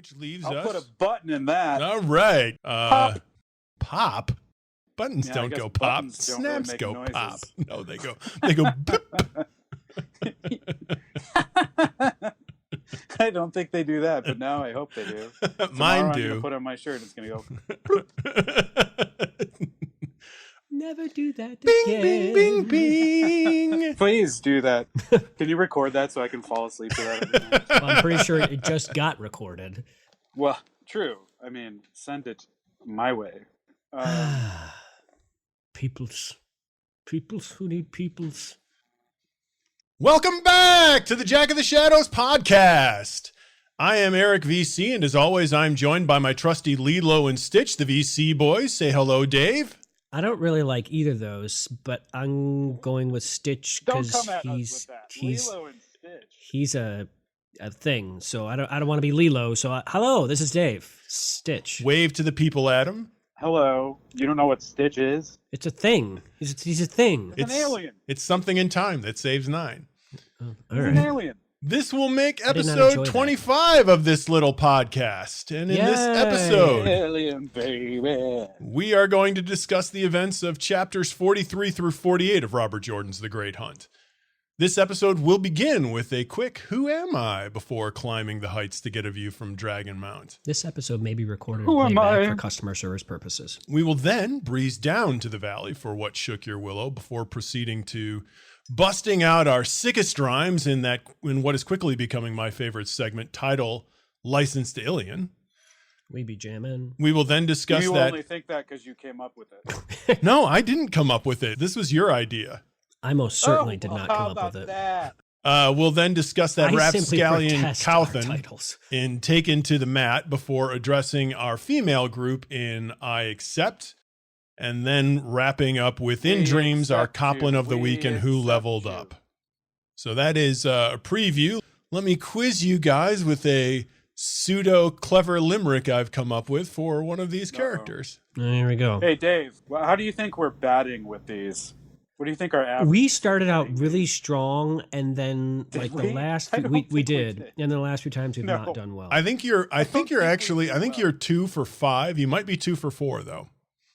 Which leaves I'll us. put a button in that. All right. Pop. Pop? Buttons Yeah, I don't guess go pop. buttons don't really Snaps make go noises. pop. No, they go blip. I don't think they do that, but now I hope they do. Mine I'm do. going to put on my shirt. It's going to go. Never do that Bing, again. bing, bing, bing. Please do that. Can you record that so I can fall asleep to that every night? Well, I'm pretty sure it just got recorded. Well, true. I mean, send it my way. Peoples who need peoples. Welcome back to the Jack of the Shadows podcast. I am Eric VC, and as always, I'm joined by my trusty Lilo and Stitch, the VC boys. Say hello, Dave. I don't really like either of those, but I'm going with Stitch because Don't come at us with that. Lilo and Stitch. he's a thing. So I don't want to be Lilo. So hello, this is Dave. Stitch. Wave to the people, Adam. Hello. You don't know what Stitch is? It's a thing. He's a thing. It's an alien. It's something in time that saves 9. All He's right. an alien. This will make did not episode enjoy that. 25 of this little podcast. And in this Yay. episode, Alien baby. we are going to discuss the events of chapters 43 through 48 of Robert Jordan's The Great Hunt. This episode will begin with a quick "Who am I?" before climbing the heights to get a view from Dragon Mount. This episode may be recorded Who and am played back I? for customer service purposes. We will then breeze down to the valley for What Shook Your Willow before proceeding to busting out our sickest rhymes in what is quickly becoming my favorite segment, title Licensed Alien. We be jamming. We will then discuss You that. only think that because you came up with it. No, I didn't come up with it. This was your idea. I most certainly did Oh, not how come up about with it. that? We'll then discuss that I simply rapscallion protest our Cowthen titles. in Taken to the Mat before addressing our female group in I Accept, and then wrapping up within We Dreams, our accept Coplin you. of the We Week and Who accept Leveled you. Up. So that is a preview. Let me quiz you guys with a pseudo clever limerick I've come up with for one of these characters. There we go. Hey, Dave, how do you think we're batting with these? What do you think our average? We started out really strong, and then Did like we? the last I few, don't we think we did, did. and the last few times we've No. not done well. I think you're think we actually did I think well. you're 2 for 5. You might be 2 for 4 though.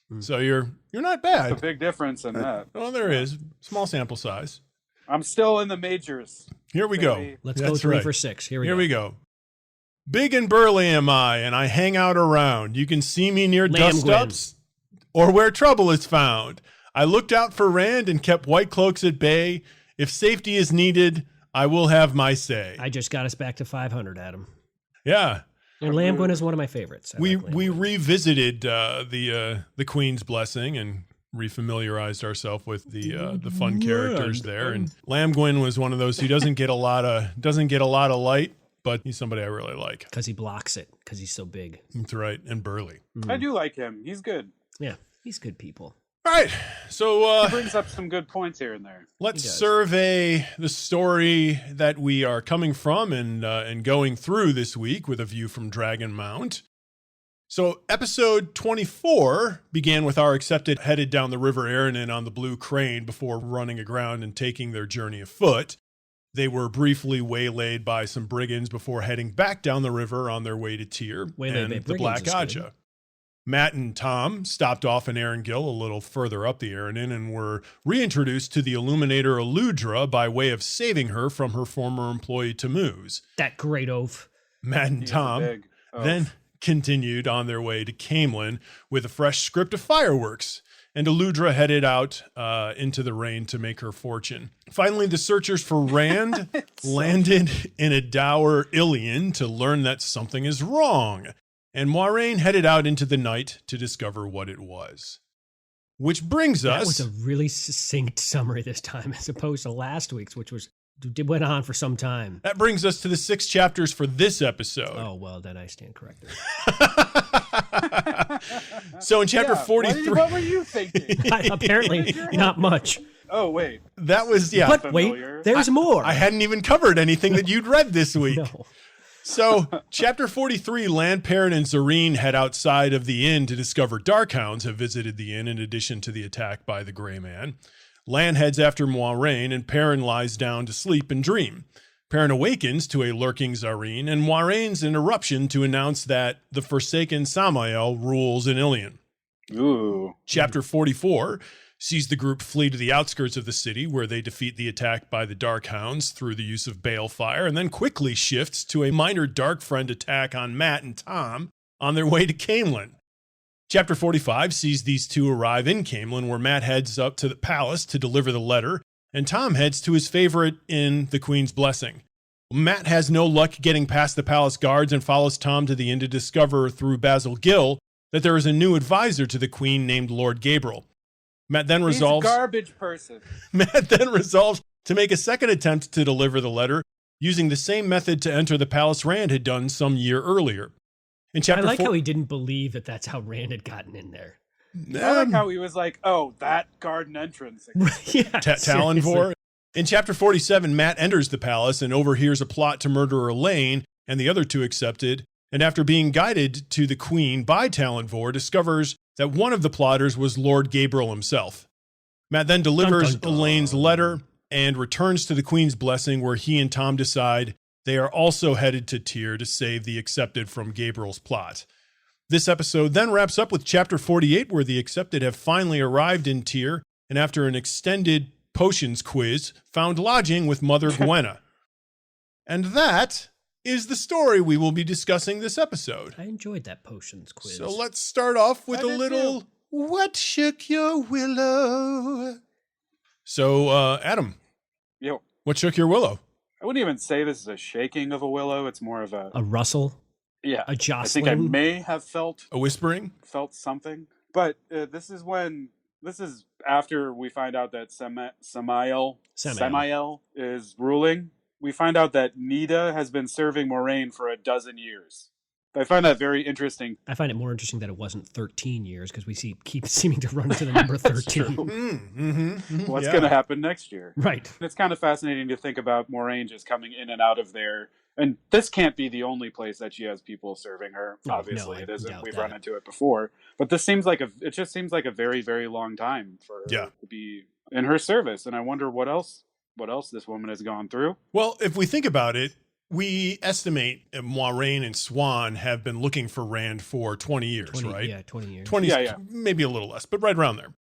Hmm. So you're not There's a bad. big difference in that. Oh, there is. Small sample size. I'm still in the majors. Here we go. Baby. Let's go That's 3 right. for 6. Here we Here go. we go. Big and burly am I, and I hang out around. You can see me near Lamb dust-ups or where trouble is found. I looked out for Rand and kept white cloaks at bay. If safety is needed, I will have my say. I just got us back to 500, Adam. Yeah. And Lamgwin is one of my favorites. I We like we Lamgwin. revisited the Queen's Blessing and refamiliarized ourselves with the fun characters there. And Lamgwin was one of those who doesn't get a lot of light, but he's somebody I really like. because he blocks it because he's so big. That's right, and burly. I do like him. He's good. Yeah, he's good people. All right, so He brings up some good points here and there. let's He does. survey the story that we are coming from and going through this week with a view from Dragon Mount. So episode 24 began with our accepted headed down the River Aranon on the Blue Crane before running aground and taking their journey afoot. They were briefly waylaid by some brigands before heading back down the river on their way to Tyr Waylaid by and the Black brigands is good. Aja. Matt and Tom stopped off in Erangel a little further up the Aranon and were reintroduced to the Illuminator Eludra by way of saving her from her former employee Tammuz. That great oaf. Matt and He's Tom a big oaf. then continued on their way to Camelin with a fresh script of fireworks, and Eludra headed out into the rain to make her fortune. Finally, the searchers for Rand landed in a dour Ilion to learn that something is wrong, and Moiraine headed out into the night to discover what it was. Which brings That us... was a really succinct summary this time, as opposed to last week's, which went on for some time. That brings us to the 6 chapters for this episode. Oh well, then I stand corrected. So in chapter Yeah, 43... What were you thinking? Apparently, not much. Oh, wait. That was, yeah. But familiar. wait, there's more. I hadn't even covered anything that you'd read this week. No. So, chapter 43, Lan Perrin and Zareen head outside of the inn to discover Darkhounds have visited the inn in addition to the attack by the Grey Man. Lan heads after Moiraine, and Perrin lies down to sleep and dream. Perrin awakens to a lurking Zareen, and Moiraine's an eruption to announce that the Forsaken Samael rules in Ilion. Ooh. Chapter 44 sees the group flee to the outskirts of the city, where they defeat the attack by the Dark Hounds through the use of balefire, and then quickly shifts to a minor Dark Friend attack on Matt and Tom on their way to Camelin. Chapter 45 sees these two arrive in Camelin, where Matt heads up to the palace to deliver the letter, and Tom heads to his favorite inn, the Queen's Blessing. Matt has no luck getting past the palace guards and follows Tom to the inn to discover through Basil Gill that there is a new advisor to the Queen named Lord Gabriel. Matt then resolves He's a garbage person. Matt then resolves to make a second attempt to deliver the letter using the same method to enter the palace Rand had done some year earlier. In chapter I like how he didn't believe that that's how Rand had gotten in there. I like how he was like, "Oh, that garden entrance." Yeah, Talonvor. In chapter 47, Matt enters the palace and overhears a plot to murder Elaine, and the other two accepted, and after being guided to the Queen by Talonvor, discovers that one of the plotters was Lord Gabriel himself. Matt then delivers Dun, dun, dun. Elaine's letter and returns to the Queen's Blessing, where he and Tom decide they are also headed to Tyr to save the Accepted from Gabriel's plot. This episode then wraps up with chapter 48, where the Accepted have finally arrived in Tyr, and after an extended potions quiz, found lodging with Mother Gwenna. And that is the story we will be discussing this episode. I enjoyed that potions quiz. So let's start off with I a did little too. What Shook Your Willow? So, Adam, Yo, what shook your willow? I wouldn't even say this is a shaking of a willow. It's more of a Rustle, yeah. a I jostling. think I may have felt A whispering? something, but this is after we find out that Samael is ruling. We find out that Nida has been serving Moraine for 12 years. I find that very interesting. I find it more interesting that it wasn't 13 years because we keep seeming to run to the number 13. What's going to happen next year? Right. It's kind of fascinating to think about Moraine just coming in and out of there. And this can't be the only place that she has people serving her. No, Obviously, I it isn't. doubt We've that. run into it before. But this seems like it just seems like a very, very long time for her to be in her service. And I wonder what else this woman has gone through. Well, if we think about it, we estimate Moiraine and Swan have been looking for Rand for 20 years, right? Yeah, 20 years. 20, Yeah. maybe a little less, but right around there.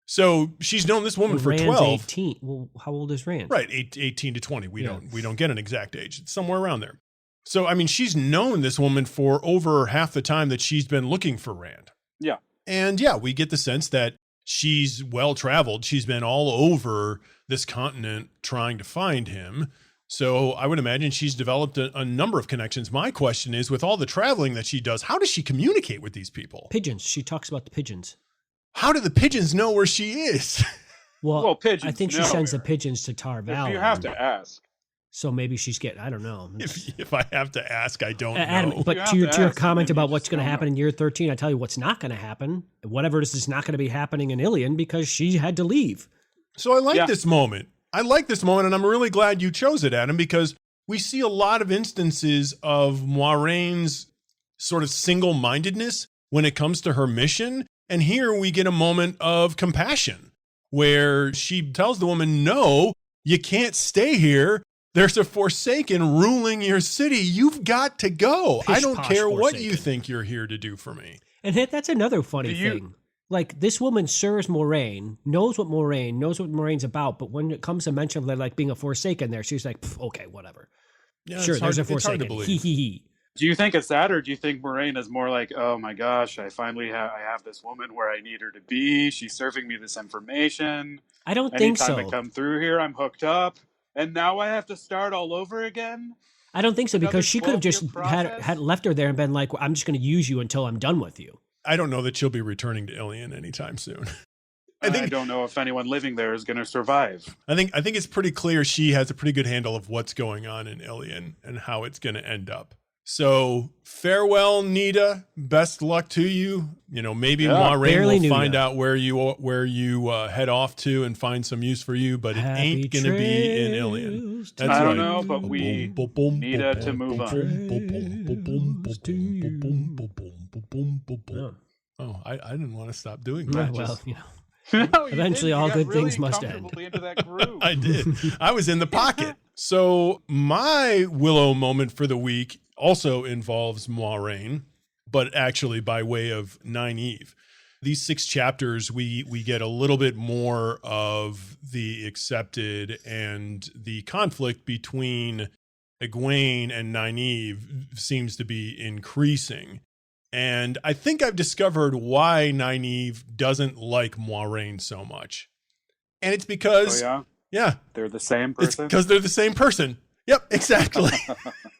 So she's known this woman Well, for Rand's 12. 18. Well, how old is Rand? Right, 18 to 20. We Yeah. don't get an exact age. It's somewhere around there. So, I mean, she's known this woman for over half the time that she's been looking for Rand. Yeah. And yeah, we get the sense that she's well-traveled. She's been all over this continent trying to find him. So I would imagine she's developed a number of connections. My question is, with all the traveling that she does, how does she communicate with these people? Pigeons. She talks about the pigeons. How do the pigeons know where she is? Well, pigeons I think she know sends the her. pigeons to Tar Valon. You have to ask. So maybe she's getting, I don't know. If I have to ask, I don't Adam, know. but You to have your, to to your ask, comment and you about what's just going to don't happen know. in year 13, I tell you what's not going to happen. Whatever it is not going to be happening in Ilion because she had to leave. So I like Yeah. this moment. And I'm really glad you chose it, Adam, because we see a lot of instances of Moiraine's sort of single-mindedness when it comes to her mission. And here we get a moment of compassion where she tells the woman, no, you can't stay here. There's a Forsaken ruling your city. You've got to go. I don't Pish-posh care what you Forsaken. think you're here to do for me. And that's another funny thing. Like, this woman serves Moraine, knows what Moraine's about, but when it comes to mention of like being a Forsaken there, she's like, okay, whatever. Yeah, Sure, it's hard- there's a it's hard to Forsaken. believe. He, he, he. Do you think it's that, or do you think Moraine is more like, oh my gosh, I finally I have this woman where I need her to be. She's serving me this information. I don't think Anytime so. I come through here, I'm hooked up, and now I have to start all over again. I don't think so Another because she could have just 12-year had process? left her there and been like, I'm just going to use you until I'm done with you. I don't know that she'll be returning to Ilion anytime soon. I don't know if anyone living there is going to survive. I think it's pretty clear she has a pretty good handle of what's going on in Ilion and how it's going to end up. So farewell, Nida. Best luck to you. You know, maybe Moiraine barely will knew find ya. out where you head off to and find some use for you, but it ain't going to be in Ilion. trails That's I right. don't know, but we need her to move on. Oh, I didn't want to stop doing Yeah, that. well, you know. No, you Eventually did. You all got good really things must end. comfortably into that groove. I did. I was in the pocket. So my Willow moment for the week also involves Moiraine, but actually by way of Nynaeve. These 6 chapters, we get a little bit more of the accepted, and the conflict between Egwene and Nynaeve seems to be increasing. And I think I've discovered why Nynaeve doesn't like Moiraine so much. And it's because... Oh, yeah? Yeah. They're the same person? It's because they're the same person. Yep, exactly.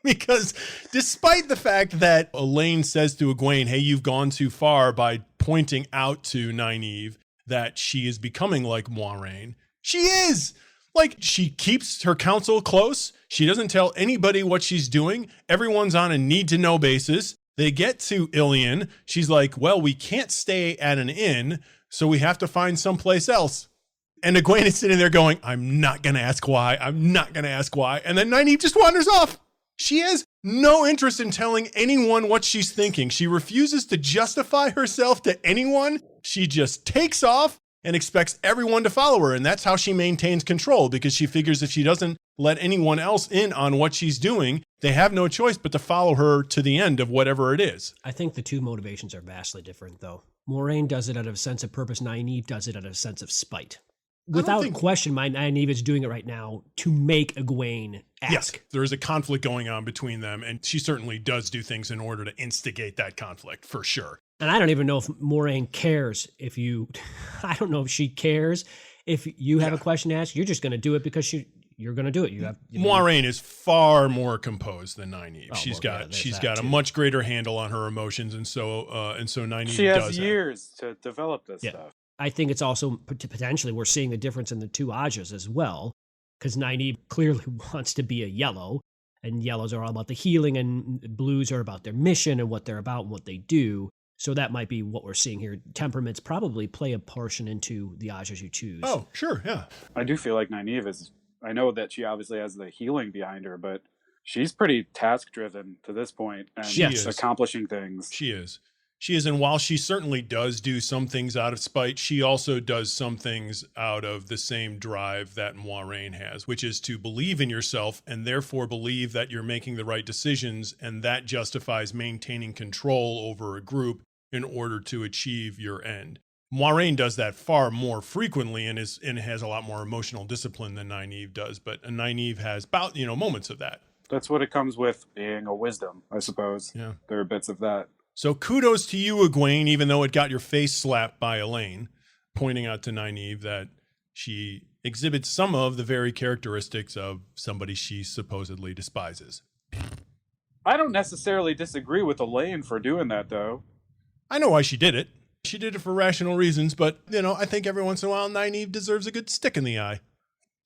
Because despite the fact that Elaine says to Egwene, hey, you've gone too far by pointing out to Nynaeve that she is becoming like Moiraine, she is. Like, she keeps her counsel close. She doesn't tell anybody what she's doing. Everyone's on a need-to-know basis. They get to Ilion. She's like, well, we can't stay at an inn, so we have to find someplace else. And Egwene is sitting there going, I'm not going to ask why. I'm not going to ask why. And then Nynaeve just wanders off. She has no interest in telling anyone what she's thinking. She refuses to justify herself to anyone. She just takes off and expects everyone to follow her. And that's how she maintains control, because she figures if she doesn't let anyone else in on what she's doing, they have no choice but to follow her to the end of whatever it is. I think the two motivations are vastly different, though. Moiraine does it out of a sense of purpose. Nynaeve does it out of a sense of spite. Without question, my Nynaeve is doing it right now to make Egwene ask. Yes, there is a conflict going on between them, and she certainly does do things in order to instigate that conflict, for sure. And I don't even know if Moiraine cares if you... I don't know if she cares if you have a question to ask. You're just going to do it because you're going to do it. Moiraine is far more composed than Nynaeve. She's got too. A much greater handle on her emotions, and so Nynaeve she has years to develop this stuff. I think it's also potentially we're seeing the difference in the two Ajas as well, because Nynaeve clearly wants to be a yellow, and yellows are all about the healing, and blues are about their mission and what they're about and what they do. So that might be what we're seeing here. Temperaments probably play a portion into the Ajas you choose. Oh, sure, yeah. I do feel like Nynaeve is... I know that she obviously has the healing behind her, but she's pretty task-driven to this point, and she's accomplishing things. She is. She is, and while she certainly does do some things out of spite, she also does some things out of the same drive that Moiraine has, which is to believe in yourself and therefore believe that you're making the right decisions, and that justifies maintaining control over a group in order to achieve your end. Moiraine does that far more frequently and has a lot more emotional discipline than Nynaeve does, but Nynaeve has moments of that. That's what it comes with being a wisdom, I suppose. Yeah. There are bits of that. So kudos to you, Egwene, even though it got your face slapped by Elaine, pointing out to Nynaeve that she exhibits some of the very characteristics of somebody she supposedly despises. I don't necessarily disagree with Elaine for doing that, though. I know why she did it. She did it for rational reasons, but, I think every once in a while Nynaeve deserves a good stick in the eye.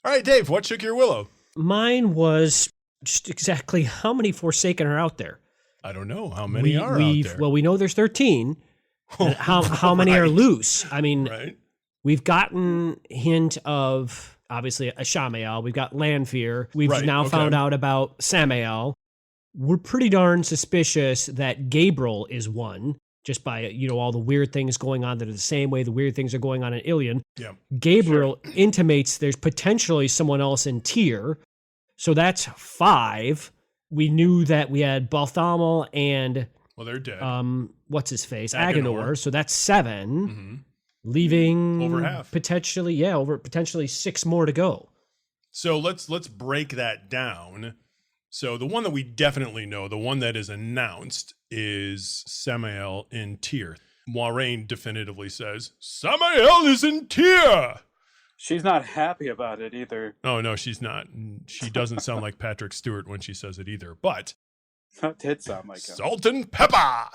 All right, Dave, what shook your willow? Mine was just exactly how many Forsaken are out there. I don't know. How many are out there? Well, we know there's 13. How many are loose? I mean, we've gotten hint of, obviously, a Shamael. We've got Lanfear. We've now found out about Samael. We're pretty darn suspicious that Gabriel is one, just by, all the weird things going on that are the same way the weird things are going on in Ilion. Yeah. Gabriel intimates there's potentially someone else in Tyr. So that's 5. We knew that we had Balthamel and... Well, they're dead. What's his face? Agenor. So that's 7, leaving... Over half. Potentially 6 more to go. So let's break that down. So the one that we definitely know, the one that is announced, is Samael in Tyr. Moiraine definitively says, Samael is in Tyr! She's not happy about it either. Oh, no, she's not. She doesn't sound like Patrick Stewart when she says it either, but... That did sound like him. Salt and pepper!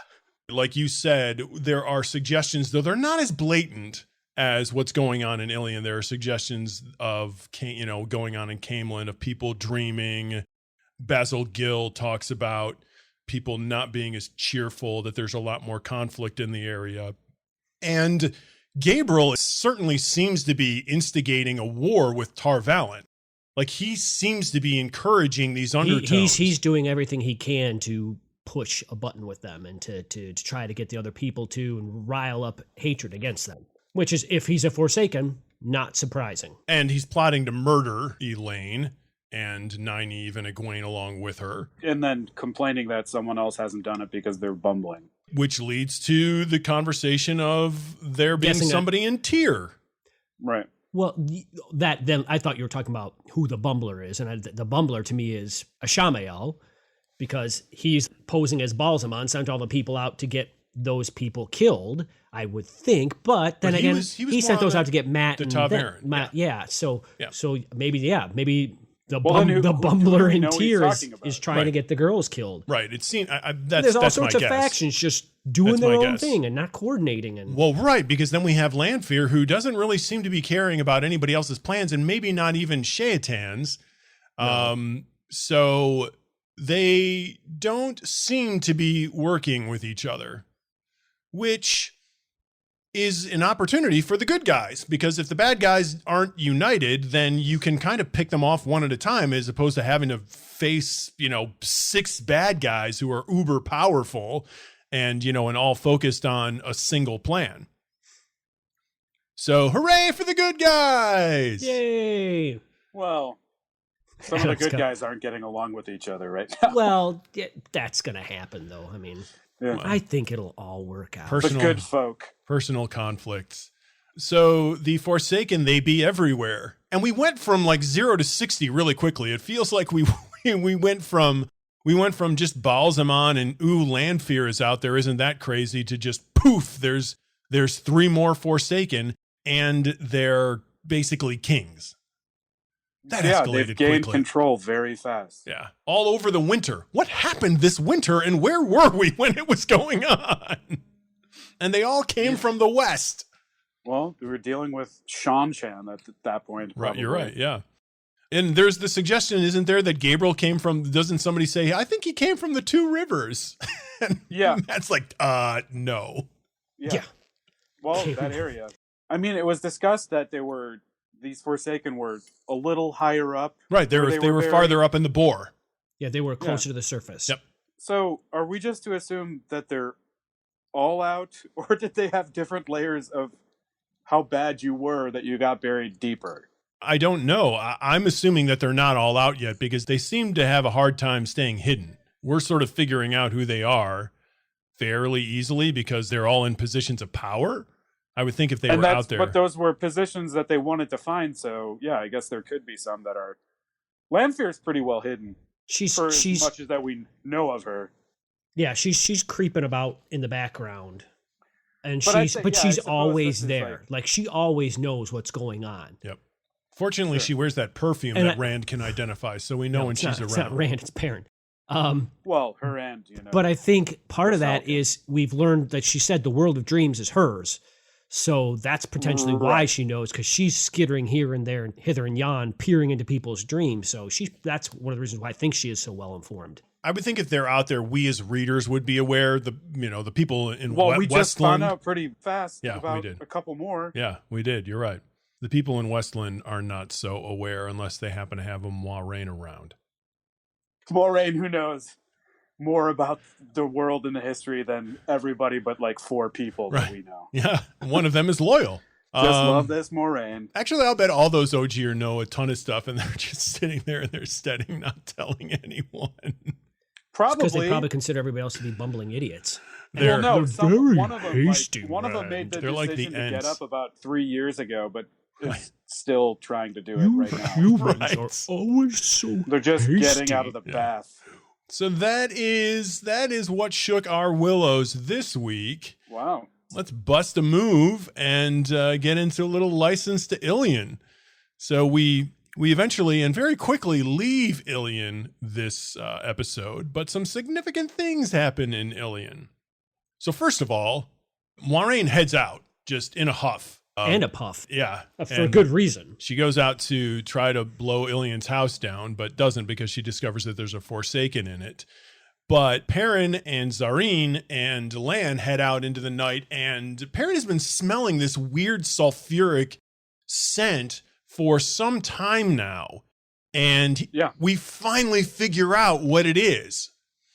Like you said, there are suggestions, though they're not as blatant as what's going on in Ilion. There are suggestions of, going on in Camelin, of people dreaming. Basil Gill talks about people not being as cheerful, that there's a lot more conflict in the area. And Gabriel certainly seems to be instigating a war with Tar Valon. Like, he seems to be encouraging these undertones. He's doing everything he can to push a button with them and to try to get the other people to and rile up hatred against them. Which is, if he's a Forsaken, not surprising. And he's plotting to murder Elaine. and Nynaeve and Egwene along with her. And then complaining that someone else hasn't done it because they're bumbling. Which leads to the conversation of there being somebody in Tyr. Right. Well, then I thought you were talking about who the bumbler is. And the bumbler to me is Ashamael, because he's posing as Balsamon, sent all the people out to get those people killed, I would think. But then again, he sent those out to get Matt and Ta'veren. Yeah. So maybe the the bumbler in Tyr is trying to get the girls killed. Right. It seems there's all sorts of factions just doing their own thing and not coordinating. Well, right, because then we have Lanfear, who doesn't really seem to be caring about anybody else's plans, and maybe not even Sheatan's. No. So they don't seem to be working with each other, which is an opportunity for the good guys, because if the bad guys aren't united, then you can kind of pick them off one at a time, as opposed to having to face, 6 bad guys who are uber powerful and, and all focused on a single plan. So hooray for the good guys. Yay. Well, some of the good guys aren't getting along with each other right now. Well, that's going to happen though. I mean, I think it'll all work out. The good folk. Personal conflicts. So the Forsaken, they be everywhere. And we went from 0 to 60 really quickly. It feels like we went from just Balsamon and Lanfear is out there, isn't that crazy, to just poof, there's 3 more Forsaken and they're basically kings. That escalated they've gained quickly. Control very fast. Yeah. All over the winter. What happened this winter and where were we when it was going on? And they all came from the west. Well, we were dealing with Shan at that point. Probably. Right, you're right, yeah. And there's the suggestion, isn't there, that Gabriel came from, doesn't somebody say, I think he came from the 2 rivers? Yeah. That's no. Yeah. Well, that area. I mean, it was discussed that these Forsaken were a little higher up. Right, they were farther up in the bore. Yeah, they were closer to the surface. Yep. So are we just to assume that they're all out, or did they have different layers of how bad you were that you got buried deeper? I don't know. I'm assuming that they're not all out yet, because they seem to have a hard time staying hidden. We're sort of figuring out who they are fairly easily because they're all in positions of power. I would think if they were out there. But those were positions that they wanted to find, so yeah, I guess there could be some that are. Lanfear's pretty well hidden. She's as much as that we know of her. Yeah, she's creeping about in the background. And she's always there. Like she always knows what's going on. Yep. Fortunately, she wears that perfume that Rand can identify, so we know when she's around. It's not Rand, it's Perrin. Well, her and, But I think part of that is we've learned that she said the world of dreams is hers. So that's potentially why she knows, because she's skittering here and there and hither and yon, peering into people's dreams. So that's one of the reasons why I think she is so well informed. I would think if they're out there, we as readers would be aware. The people in Westland. We just Westland, found out pretty fast about we did. A couple more. Yeah, we did. You're right. The people in Westland are not so aware unless they happen to have a Moiraine around. Moiraine, who knows more about the world and the history than everybody but 4 people that we know. Yeah, one of them is loyal. Just love this Moiraine. Actually, I'll bet all those OG'er know a ton of stuff, and they're just sitting there in their steading, not telling anyone. Probably because they probably consider everybody else to be bumbling idiots. They're very one of them, hasty. One of them made the decision to Ents. get up about 3 years ago, but is still trying to do it right now. Humans are always so They're just hasty. getting out of the bath. So that is what shook our willows this week. Wow. Let's bust a move and get into a little license to Ilion. So we eventually and very quickly leave Ilion this episode, but some significant things happen in Ilion. So first of all, Moiraine heads out just in a huff. And a puff. Yeah. For a good reason. She goes out to try to blow Ilion's house down, but doesn't because she discovers that there's a Forsaken in it. But Perrin and Zareen and Lan head out into the night, and Perrin has been smelling this weird sulfuric scent for some time now. And we finally figure out what it is.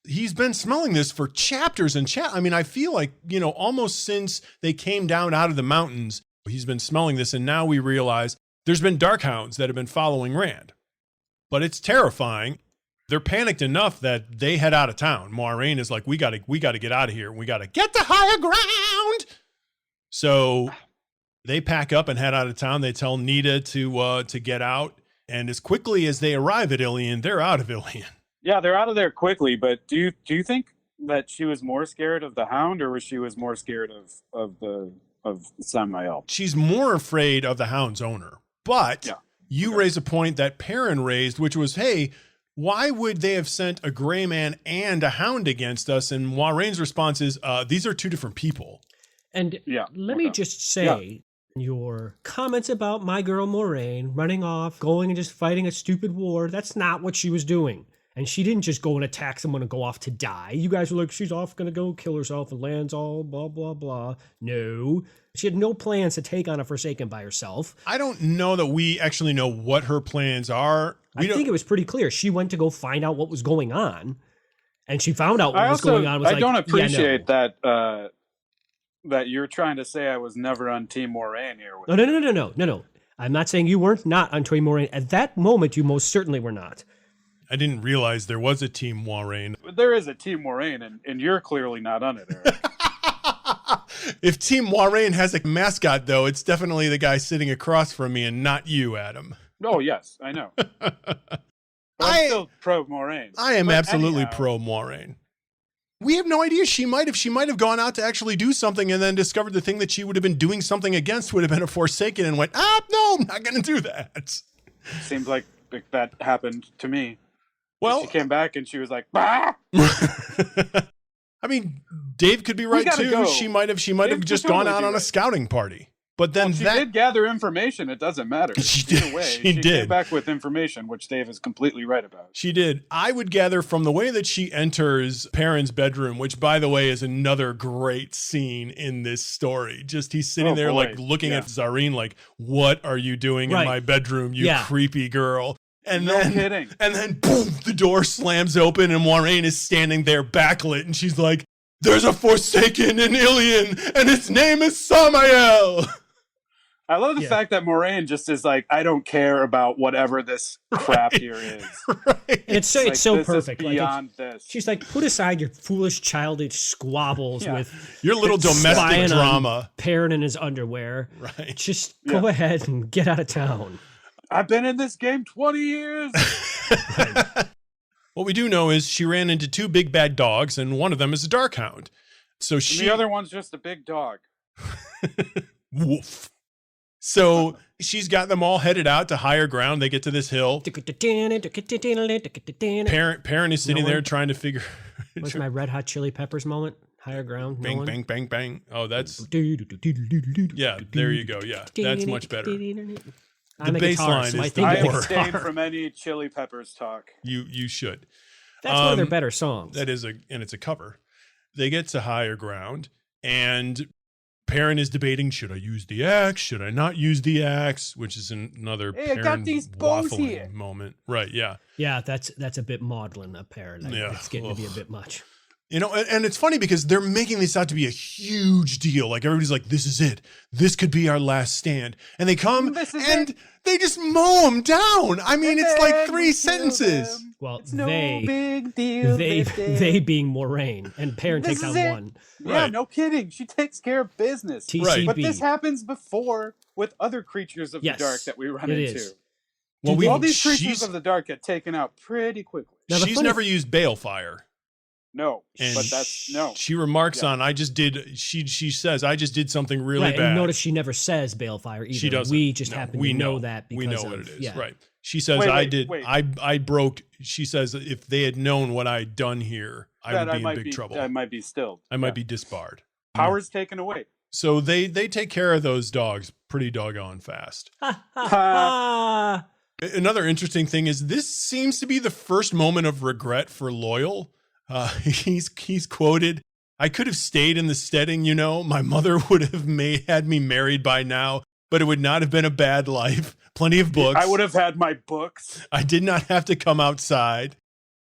He's been smelling this for chapters and I mean, I feel like, almost since they came down out of the mountains, he's been smelling this. And now we realize there's been Darkhounds that have been following Rand. but it's terrifying. They're panicked enough that they head out of town. Moiraine is like, we got to get out of here. We got to get to higher ground. So they pack up and head out of town. They tell Nita to get out. And as quickly as they arrive at Ilion, they're out of Ilion. Yeah, they're out of there quickly. But do you think that she was more scared of the Hound, or was she was more scared of Samael? She's more afraid of the Hound's owner. But you raise a point that Perrin raised, which was, hey, why would they have sent a gray man and a Hound against us? And Moiraine's response is, these are two different people. And let me just say, your comments about my girl Moiraine running off, going and just fighting a stupid war, that's not what she was doing. And she didn't just go and attack someone and go off to die. You guys were like, she's off going to go kill herself and lands all blah, blah, blah. No. She had no plans to take on a Forsaken by herself. I don't know that we actually know what her plans are. I think it was pretty clear. She went to go find out what was going on. And she found out what was going on. I don't appreciate that that you're trying to say I was never on Team Moiraine here. No. I'm not saying you weren't not on Team Moiraine. At that moment, you most certainly were not. I didn't realize there was a Team Moiraine. There is a Team Moiraine, and you're clearly not on it, Eric. If Team Moiraine has a mascot, though, it's definitely the guy sitting across from me and not you, Adam. Oh, yes, I know. But I'm still pro Moiraine. I am absolutely pro Moiraine. We have no idea. She might have gone out to actually do something and then discovered the thing that she would have been doing something against would have been a Forsaken and went, no, I'm not going to do that. Seems like that happened to me. Well, she came back and she was like, bah! I mean, Dave could be right too. Go. She might have just gone out on a scouting party. But then she did gather information. It doesn't matter. She did. Either way, she did. Came back with information, which Dave is completely right about. She did. I would gather from the way that she enters Perrin's bedroom, which, by the way, is another great scene in this story. Just he's sitting there like looking at Zareen like, what are you doing in my bedroom, you creepy girl? And then boom, the door slams open and Moiraine is standing there backlit and she's like, there's a Forsaken in Ilion and its name is Samael. I love the fact that Moiraine just is like, I don't care about whatever this crap here is. And it's so perfect. Beyond this. She's like, put aside your foolish, childish squabbles with your little domestic drama. Perrin in his underwear. Right. Just go ahead and get out of town. I've been in this game 20 years. What we do know is she ran into two big bad dogs, and one of them is a Darkhound. So the other one's just a big dog. Woof. So she's got them all headed out to higher ground. They get to this hill. Perrin is sitting there trying to figure. What's my Red Hot Chili Peppers moment? Higher ground. Bang, bang, bang, bang. Oh, that's. Yeah, there you go. Yeah, that's much better. The bass line is the I abstain from any Chili Peppers talk. You should. That's one of their better songs. That is and it's a cover. They get to higher ground, and Perrin is debating: should I use the axe? Should I not use the axe? Which is another Perrin I got these bows here moment, right? Yeah, yeah. That's a bit maudlin of Perrin. It's getting to be a bit much. You know, and it's funny because they're making this out to be a huge deal. Like everybody's like, this is it. This could be our last stand. And they come and they just mow them down. I mean, it's like 3 sentences. Well, it's no big deal. They being Moiraine, and Perrin takes out one. Yeah, no kidding. She takes care of business. TCB. But this happens before with other creatures of the dark that we run into. Well, all these creatures of the dark get taken out pretty quickly. She's never used Balefire. No, and but that's no. She remarks on, she says, I just did something really bad. And notice she never says Balefire either. She doesn't. We just happen to know that because we know what it is. Yeah. Right. She says, I broke. She says, if they had known what I'd done here, I would be in big trouble. I might be stilled. I might be disbarred. Powers taken away. So they take care of those dogs pretty doggone fast. Another interesting thing is this seems to be the first moment of regret for Loyal. He's quoted, I could have stayed in the steading, you know. My mother would have had me married by now, but it would not have been a bad life. Plenty of books. I would have had my books. I did not have to come outside.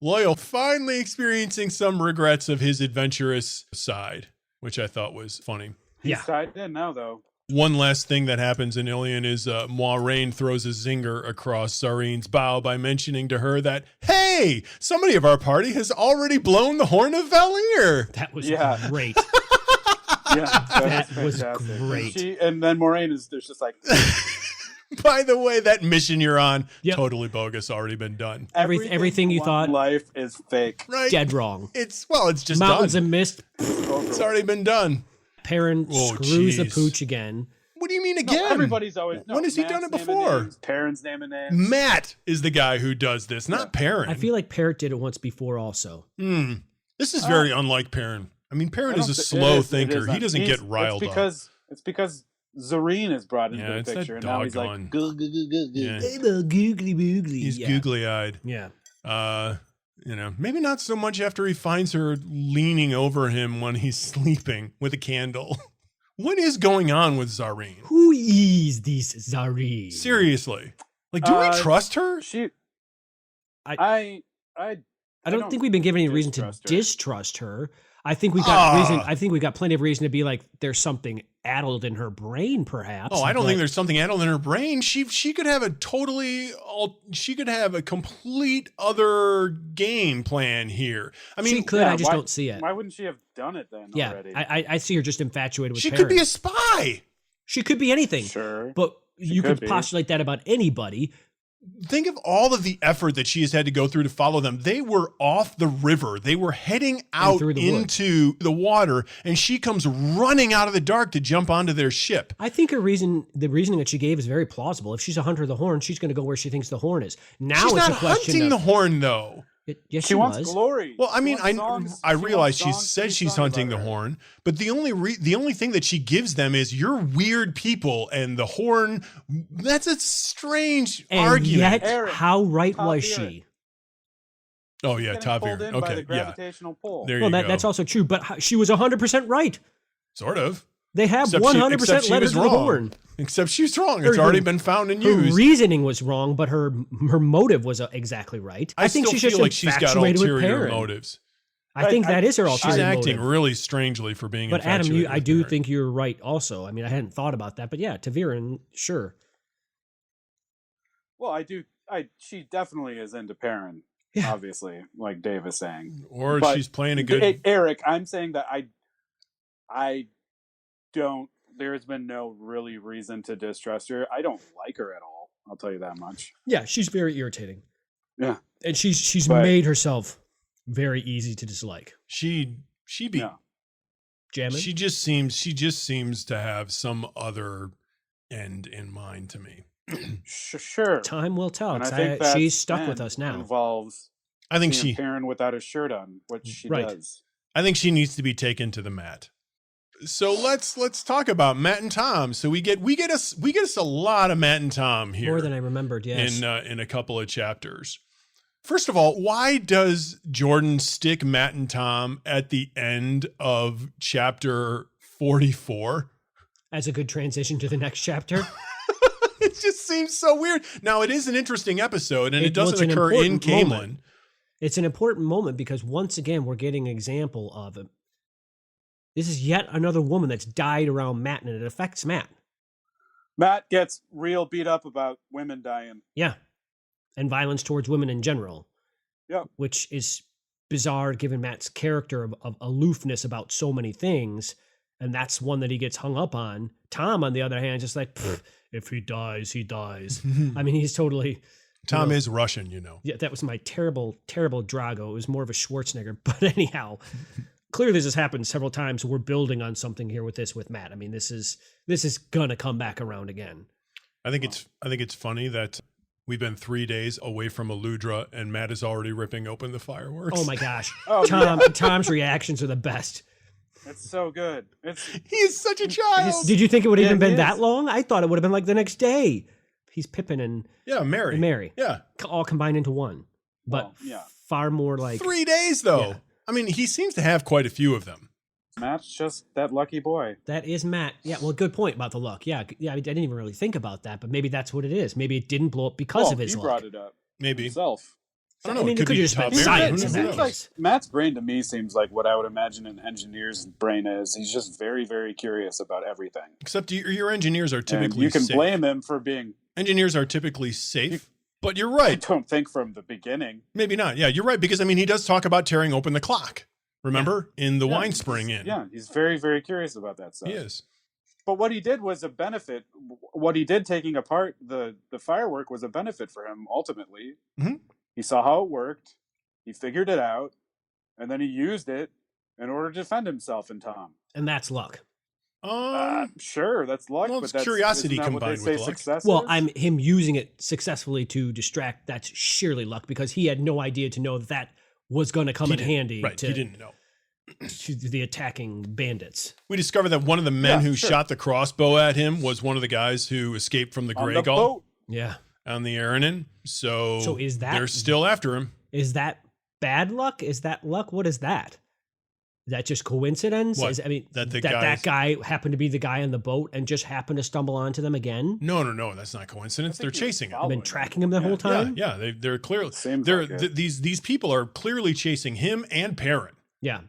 Loyal finally experiencing some regrets of his adventurous side, which I thought was funny. He's tied in now, though. One last thing that happens in Ilion is Moiraine throws a zinger across Zarine's bow by mentioning to her that, hey, somebody of our party has already blown the horn of Valir. That was great. That was great. And then Moiraine is just like... By the way, that mission you're on, totally bogus, already been done. Everything you thought. Life is fake. Right. Dead wrong. It's just Mountains done. and mist. It's already been done. Perrin screws the pooch again. What do you mean again? No, everybody's always... No, when has he done it before? Perrin's naming names. Matt is the guy who does this, not Perrin. I feel like Perrin did it once before also. This is very unlike Perrin. I mean, Perrin is a slow thinker. He doesn't get riled up. It's because Zarine is brought into the picture, and now he's like, googly. He's googly-eyed. Yeah. Maybe not so much after he finds her leaning over him when he's sleeping with a candle. What is going on with Zarine? Who is this Zarine? Seriously. Like, do we trust her? I don't think we've been given any reason to distrust her. I think we got reason. I think we got plenty of reason to be like, there's something addled in her brain, perhaps. Oh, I don't think there's something addled in her brain. She could have a complete other game plan here. I mean, she could. I just don't see it. Why wouldn't she have done it then? Already? I see her just infatuated with. She Perrin. could be a spy. She could be anything. Sure, but you could postulate that about anybody. Think of all of the effort that she has had to go through to follow them. They were off the river. They were heading out into the water, and she comes running out of the dark to jump onto their ship. I think the reasoning that she gave is very plausible. If she's a hunter of the horn, she's going to go where she thinks the horn is. Now she's it's not a question hunting of, the horn, though. Yes, she wants glory. Well, I mean, I realize she says she's hunting the horn, but the only thing that she gives them is you're weird people, and the horn. That's a strange argument. Yet, Eric, how right was Eric. she? Oh yeah, Tavir. Okay, by the gravitational pull. There you go. That's also true, but she was 100% right. Sort of. They have 100% led her to the horn. Except she's wrong. It's already been found and used. Her reasoning was wrong, but her motive was exactly right. I think still she's feel like she's got ulterior motives. I think that is her ulterior motive. She's acting really strangely for being But Adam, I do Perrin. think you're right also. I mean, I hadn't thought about that, but yeah, Taviran, sure. Well, I do. She definitely is into Perrin, obviously, like Dave is saying. Or she's playing a good... Eric, I'm saying that I don't... There's been no really reason to distrust her. I don't like her at all. I'll tell you that much. Yeah, she's very irritating. Yeah. And she's made herself very easy to dislike. She be... Yeah. Jamming? She just seems to have some other end in mind to me. Sure. Time will tell. And I think she's stuck with us now. Involves I think she Perrin without a shirt on, which she does. I think she needs to be taken to the mat. So let's talk about Matt and Tom. So we get us a lot of Matt and Tom here. More than I remembered, yes. In a couple of chapters. First of all, why does Jordan stick Matt and Tom at the end of chapter 44? As a good transition to the next chapter. It just seems so weird. Now, it is an interesting episode, and it doesn't occur in Camelin. It's an important moment because, once again, we're getting an example of it. This is yet another woman that's died around Matt, and it affects Matt. Matt gets real beat up about women dying. Yeah. And violence towards women in general. Yeah. Which is bizarre given Matt's character of aloofness about so many things. And that's one that he gets hung up on. Tom, on the other hand, just like, if he dies, he dies. I mean, he's totally... Tom is Russian, you know. Yeah, that was my terrible, terrible Drago. It was more of a Schwarzenegger. But anyhow, clearly this has happened several times. We're building on something here with Matt. I mean, this is gonna come back around again. I think it's funny that we've been 3 days away from Aludra, and Matt is already ripping open the fireworks. Oh my gosh. Tom's reactions are the best. It's so good. He is such a child. Did you think it would have even been that long? I thought it would have been like the next day. He's Pippin and Mary. Yeah. All combined into one. But far more like... 3 days, though. Yeah. I mean, he seems to have quite a few of them. Matt's just that lucky boy. That is Matt. Yeah, well, good point about the luck. Yeah, I didn't even really think about that, but maybe that's what it is. Maybe it didn't blow up because of his luck. He brought it up. Maybe. Himself. I don't know. I mean, it could just been science. In that like Matt's brain to me seems like what I would imagine an engineer's brain is. He's just very, very curious about everything. Except your engineers are typically and you can safe. blame him for being... Engineers are typically safe, but you're right. I don't think from the beginning. Maybe not. Yeah, you're right. Because, I mean, he does talk about tearing open the clock. Remember? In the Wine Spring Inn. Yeah, he's very, very curious about that stuff. He is. But what he did was a benefit. What he did taking apart the firework was a benefit for him, ultimately. Mm-hmm. He saw how it worked. He figured it out. And then he used it in order to defend himself and Tom. And that's luck. Sure, that's luck. Well, but it's curiosity combined with luck. Well, him using it successfully to distract, that's surely luck, because he had no idea to know that was going to come in handy. Right, he didn't know. To the attacking bandits. We discovered that one of the men who shot the crossbow at him was one of the guys who escaped from the Grey Gull. Yeah. On the Aranin. So is that... They're still after him. Is that bad luck? Is that luck? What is that? Is that just coincidence? What? That guy happened to be the guy on the boat and just happened to stumble onto them again? No, that's not coincidence. They're chasing him. They've been tracking him the whole time? Yeah, they're clearly... These people are clearly chasing him and Perrin. Yeah.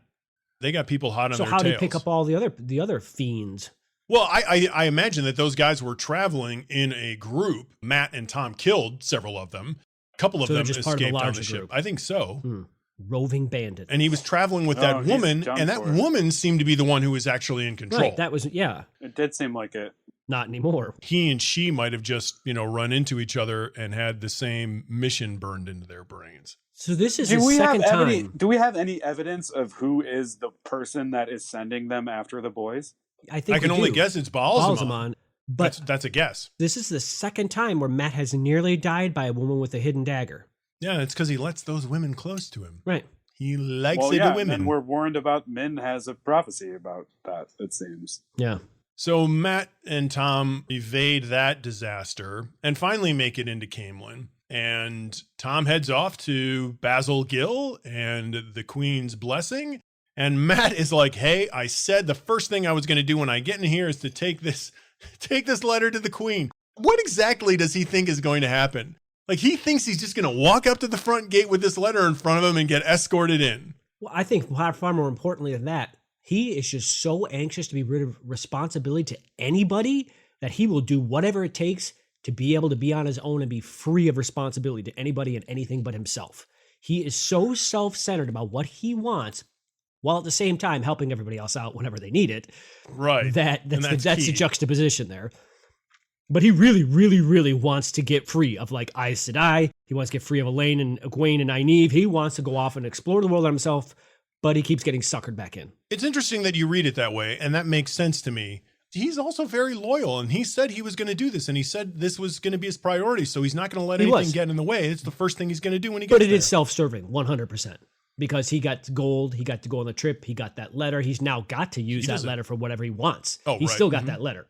They got people hot on their tails. So how did he pick up all the other fiends? Well, I imagine that those guys were traveling in a group. Matt and Tom killed several of them. A couple of them escaped on the ship. Group. I think so. Roving bandits. And he was traveling with that woman, and that woman seemed to be the one who was actually in control. Right, that was, yeah. It did seem like it. Not anymore. He and she might have just, run into each other and had the same mission burned into their brains. So this is the second time. Do we have any evidence of who is the person that is sending them after the boys? I can only guess it's Baalzamon. But that's a guess. This is the second time where Matt has nearly died by a woman with a hidden dagger. Yeah, it's because he lets those women close to him. Right. He likes the women. And we're warned about Min has a prophecy about that, it seems. Yeah. So Matt and Tom evade that disaster and finally make it into Camelin. And Tom heads off to Basil Gill and the Queen's blessing. And Matt is like, hey, I said the first thing I was going to do when I get in here is to take this letter to the Queen. What exactly does he think is going to happen? Like, he thinks he's just going to walk up to the front gate with this letter in front of him and get escorted in. Well, I think far more importantly than that, he is just so anxious to be rid of responsibility to anybody that he will do whatever it takes to be able to be on his own and be free of responsibility to anybody and anything but himself. He is so self-centered about what he wants, while at the same time helping everybody else out whenever they need it. Right. That's the juxtaposition there. But he really, really, really wants to get free of like Aes Sedai. He wants to get free of Elaine and Egwene and Nynaeve. He wants to go off and explore the world on himself, but he keeps getting suckered back in. It's interesting that you read it that way, and that makes sense to me. He's also very loyal, and he said he was going to do this, and he said this was going to be his priority, so he's not going to let anything get in the way. It's the first thing he's going to do when he gets there. But it is self-serving, 100%. Because he got gold, he got to go on the trip, he got that letter. He's now got to use that letter for whatever he wants. He's still got that letter.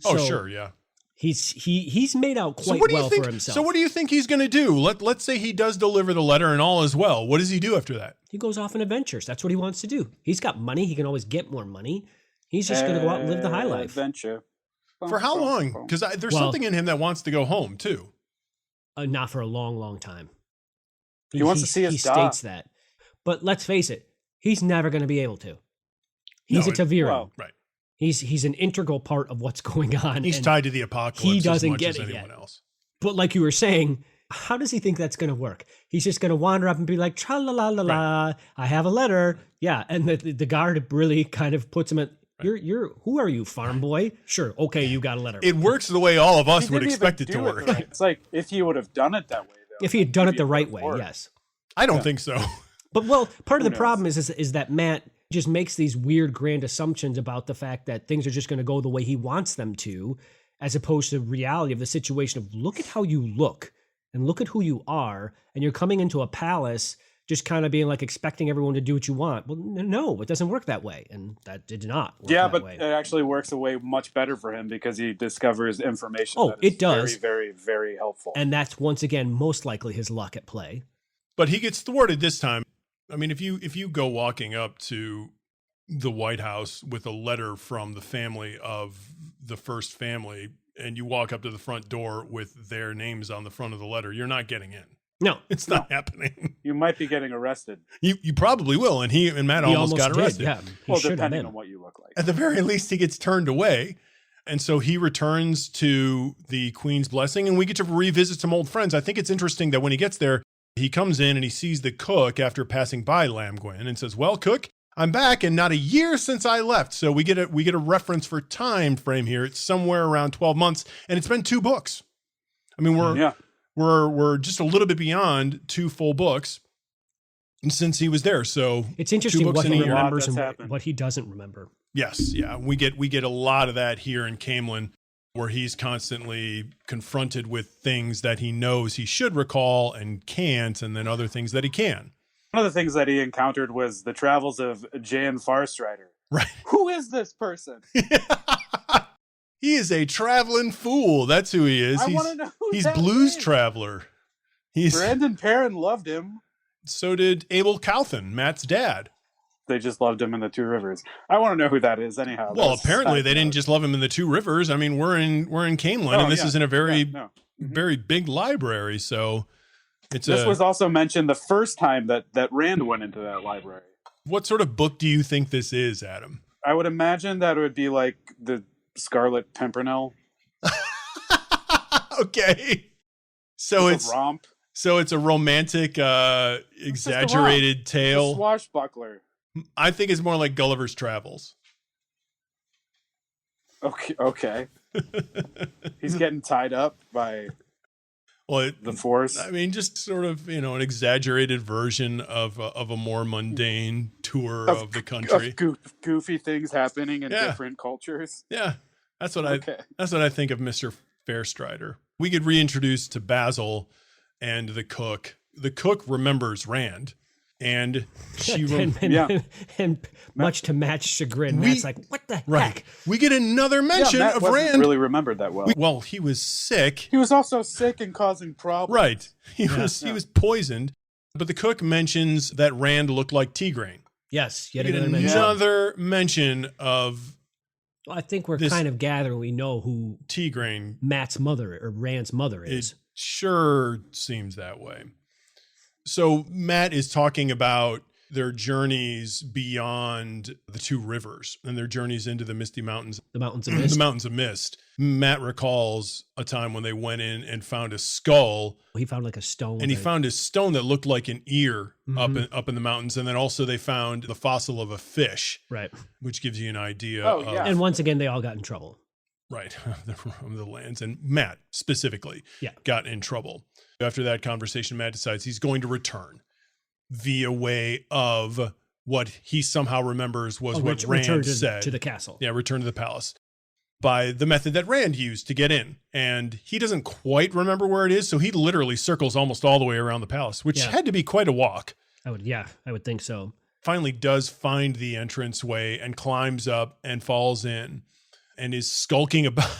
So sure, yeah. He's made out quite well for himself. So what do you think he's going to do? Let's say he does deliver the letter and all is well. What does he do after that? He goes off on adventures. That's what he wants to do. He's got money. He can always get more money. He's just going to go out and live the high life. Adventure. For how long? Because there's something in him that wants to go home too. Not for a long, long time. He wants to see his dog. He states that. But let's face it, he's never going to be able to. He's a Taviran. Right. He's an integral part of what's going on. He's tied to the apocalypse. He doesn't get as it anyone yet. Else. But like you were saying, how does he think that's going to work? He's just going to wander up and be like, tra la la la la, I have a letter. Yeah, and the guard really kind of puts him at, you're who are you, farm boy? Sure, okay, you got a letter. It works the way all of us would expect it to work. Right. It's like if he would have done it that way, though. If he had done it the right way, yes. I don't think so. But part of the problem is that Matt just makes these weird grand assumptions about the fact that things are just going to go the way he wants them to, as opposed to the reality of the situation of look at how you look and look at who you are, and you're coming into a palace just kind of being like expecting everyone to do what you want. Well, no, it doesn't work that way, and that did not work that way. It actually works a way much better for him because he discovers information. Oh, it does. Very, very, very helpful. And that's once again most likely his luck at play. But he gets thwarted this time. I mean, if you go walking up to the White House with a letter from the family of the first family, and you walk up to the front door with their names on the front of the letter, you're not getting in. No, it's not happening. You might be getting arrested. You probably will. And he and Matt almost got arrested. Yeah, well, depending on what you look like. At the very least, he gets turned away. And so he returns to the Queen's blessing, and we get to revisit some old friends. I think it's interesting that when he gets there, he comes in and he sees the cook after passing by Lamgwin and says, "Well, cook, I'm back, and not a year since I left." So we get a reference for time frame here. It's somewhere around 12 months, and it's been 2 books. I mean, we're just a little bit beyond 2 full books since he was there. So it's interesting what he remembers and what he doesn't remember. Yes, yeah, we get a lot of that here in Camelin, where he's constantly confronted with things that he knows he should recall and can't, and then other things that he can. One of the things that he encountered was the travels of Jan Farstrider. Right. Who is this person? He is a traveling fool. That's who he is. I want to know who he's that Blues is. Traveler. Brandon Perrin loved him. So did Abel Cowthan, Matt's dad. They just loved him in the Two Rivers. I want to know who that is anyhow. Well, apparently they didn't just love him in the Two Rivers. I mean, we're in Camelin, and this is in a very big library. So this was also mentioned the first time that Rand went into that library. What sort of book do you think this is, Adam? I would imagine that it would be like the Scarlet Pimpernel. Okay, so it's a romp. So it's a romantic, exaggerated tale. It's a swashbuckler. I think it's more like Gulliver's Travels. Okay. He's getting tied up by the Force. I mean, just sort of, an exaggerated version of a more mundane tour of the country. Of goofy things happening in different cultures. Yeah, that's what I think of Mr. Fairstrider. We get reintroduced to Basil and the cook. The cook remembers Rand. And she and much to Matt's chagrin, Matt's like, "What the heck?" We get another mention Matt of wasn't Rand. Really remembered that well. Well, he was sick. He was also sick and causing problems. Right. He was poisoned. But the cook mentions that Rand looked like Tigraine. Yes, yet another mention of. Well, I think we're kind of gathering. We know who Tigraine, Matt's mother or Rand's mother is. It sure seems that way. So Matt is talking about their journeys beyond the Two Rivers and their journeys into the Misty Mountains. The Mountains of Mist. The Mountains of Mist. Matt recalls a time when they went in and found a skull. He found like a stone. And he found a stone that looked like an ear up in the mountains. And then also they found the fossil of a fish. Right. Which gives you an idea of... And once again, they all got in trouble. Right. the lands. And Matt specifically got in trouble. After that conversation, Matt decides he's going to return via way of what he somehow remembers was what Rand said. To the castle. Yeah, return to the palace. By the method that Rand used to get in. And he doesn't quite remember where it is, so he literally circles almost all the way around the palace, which had to be quite a walk. I would think so. Finally does find the entranceway and climbs up and falls in and is skulking about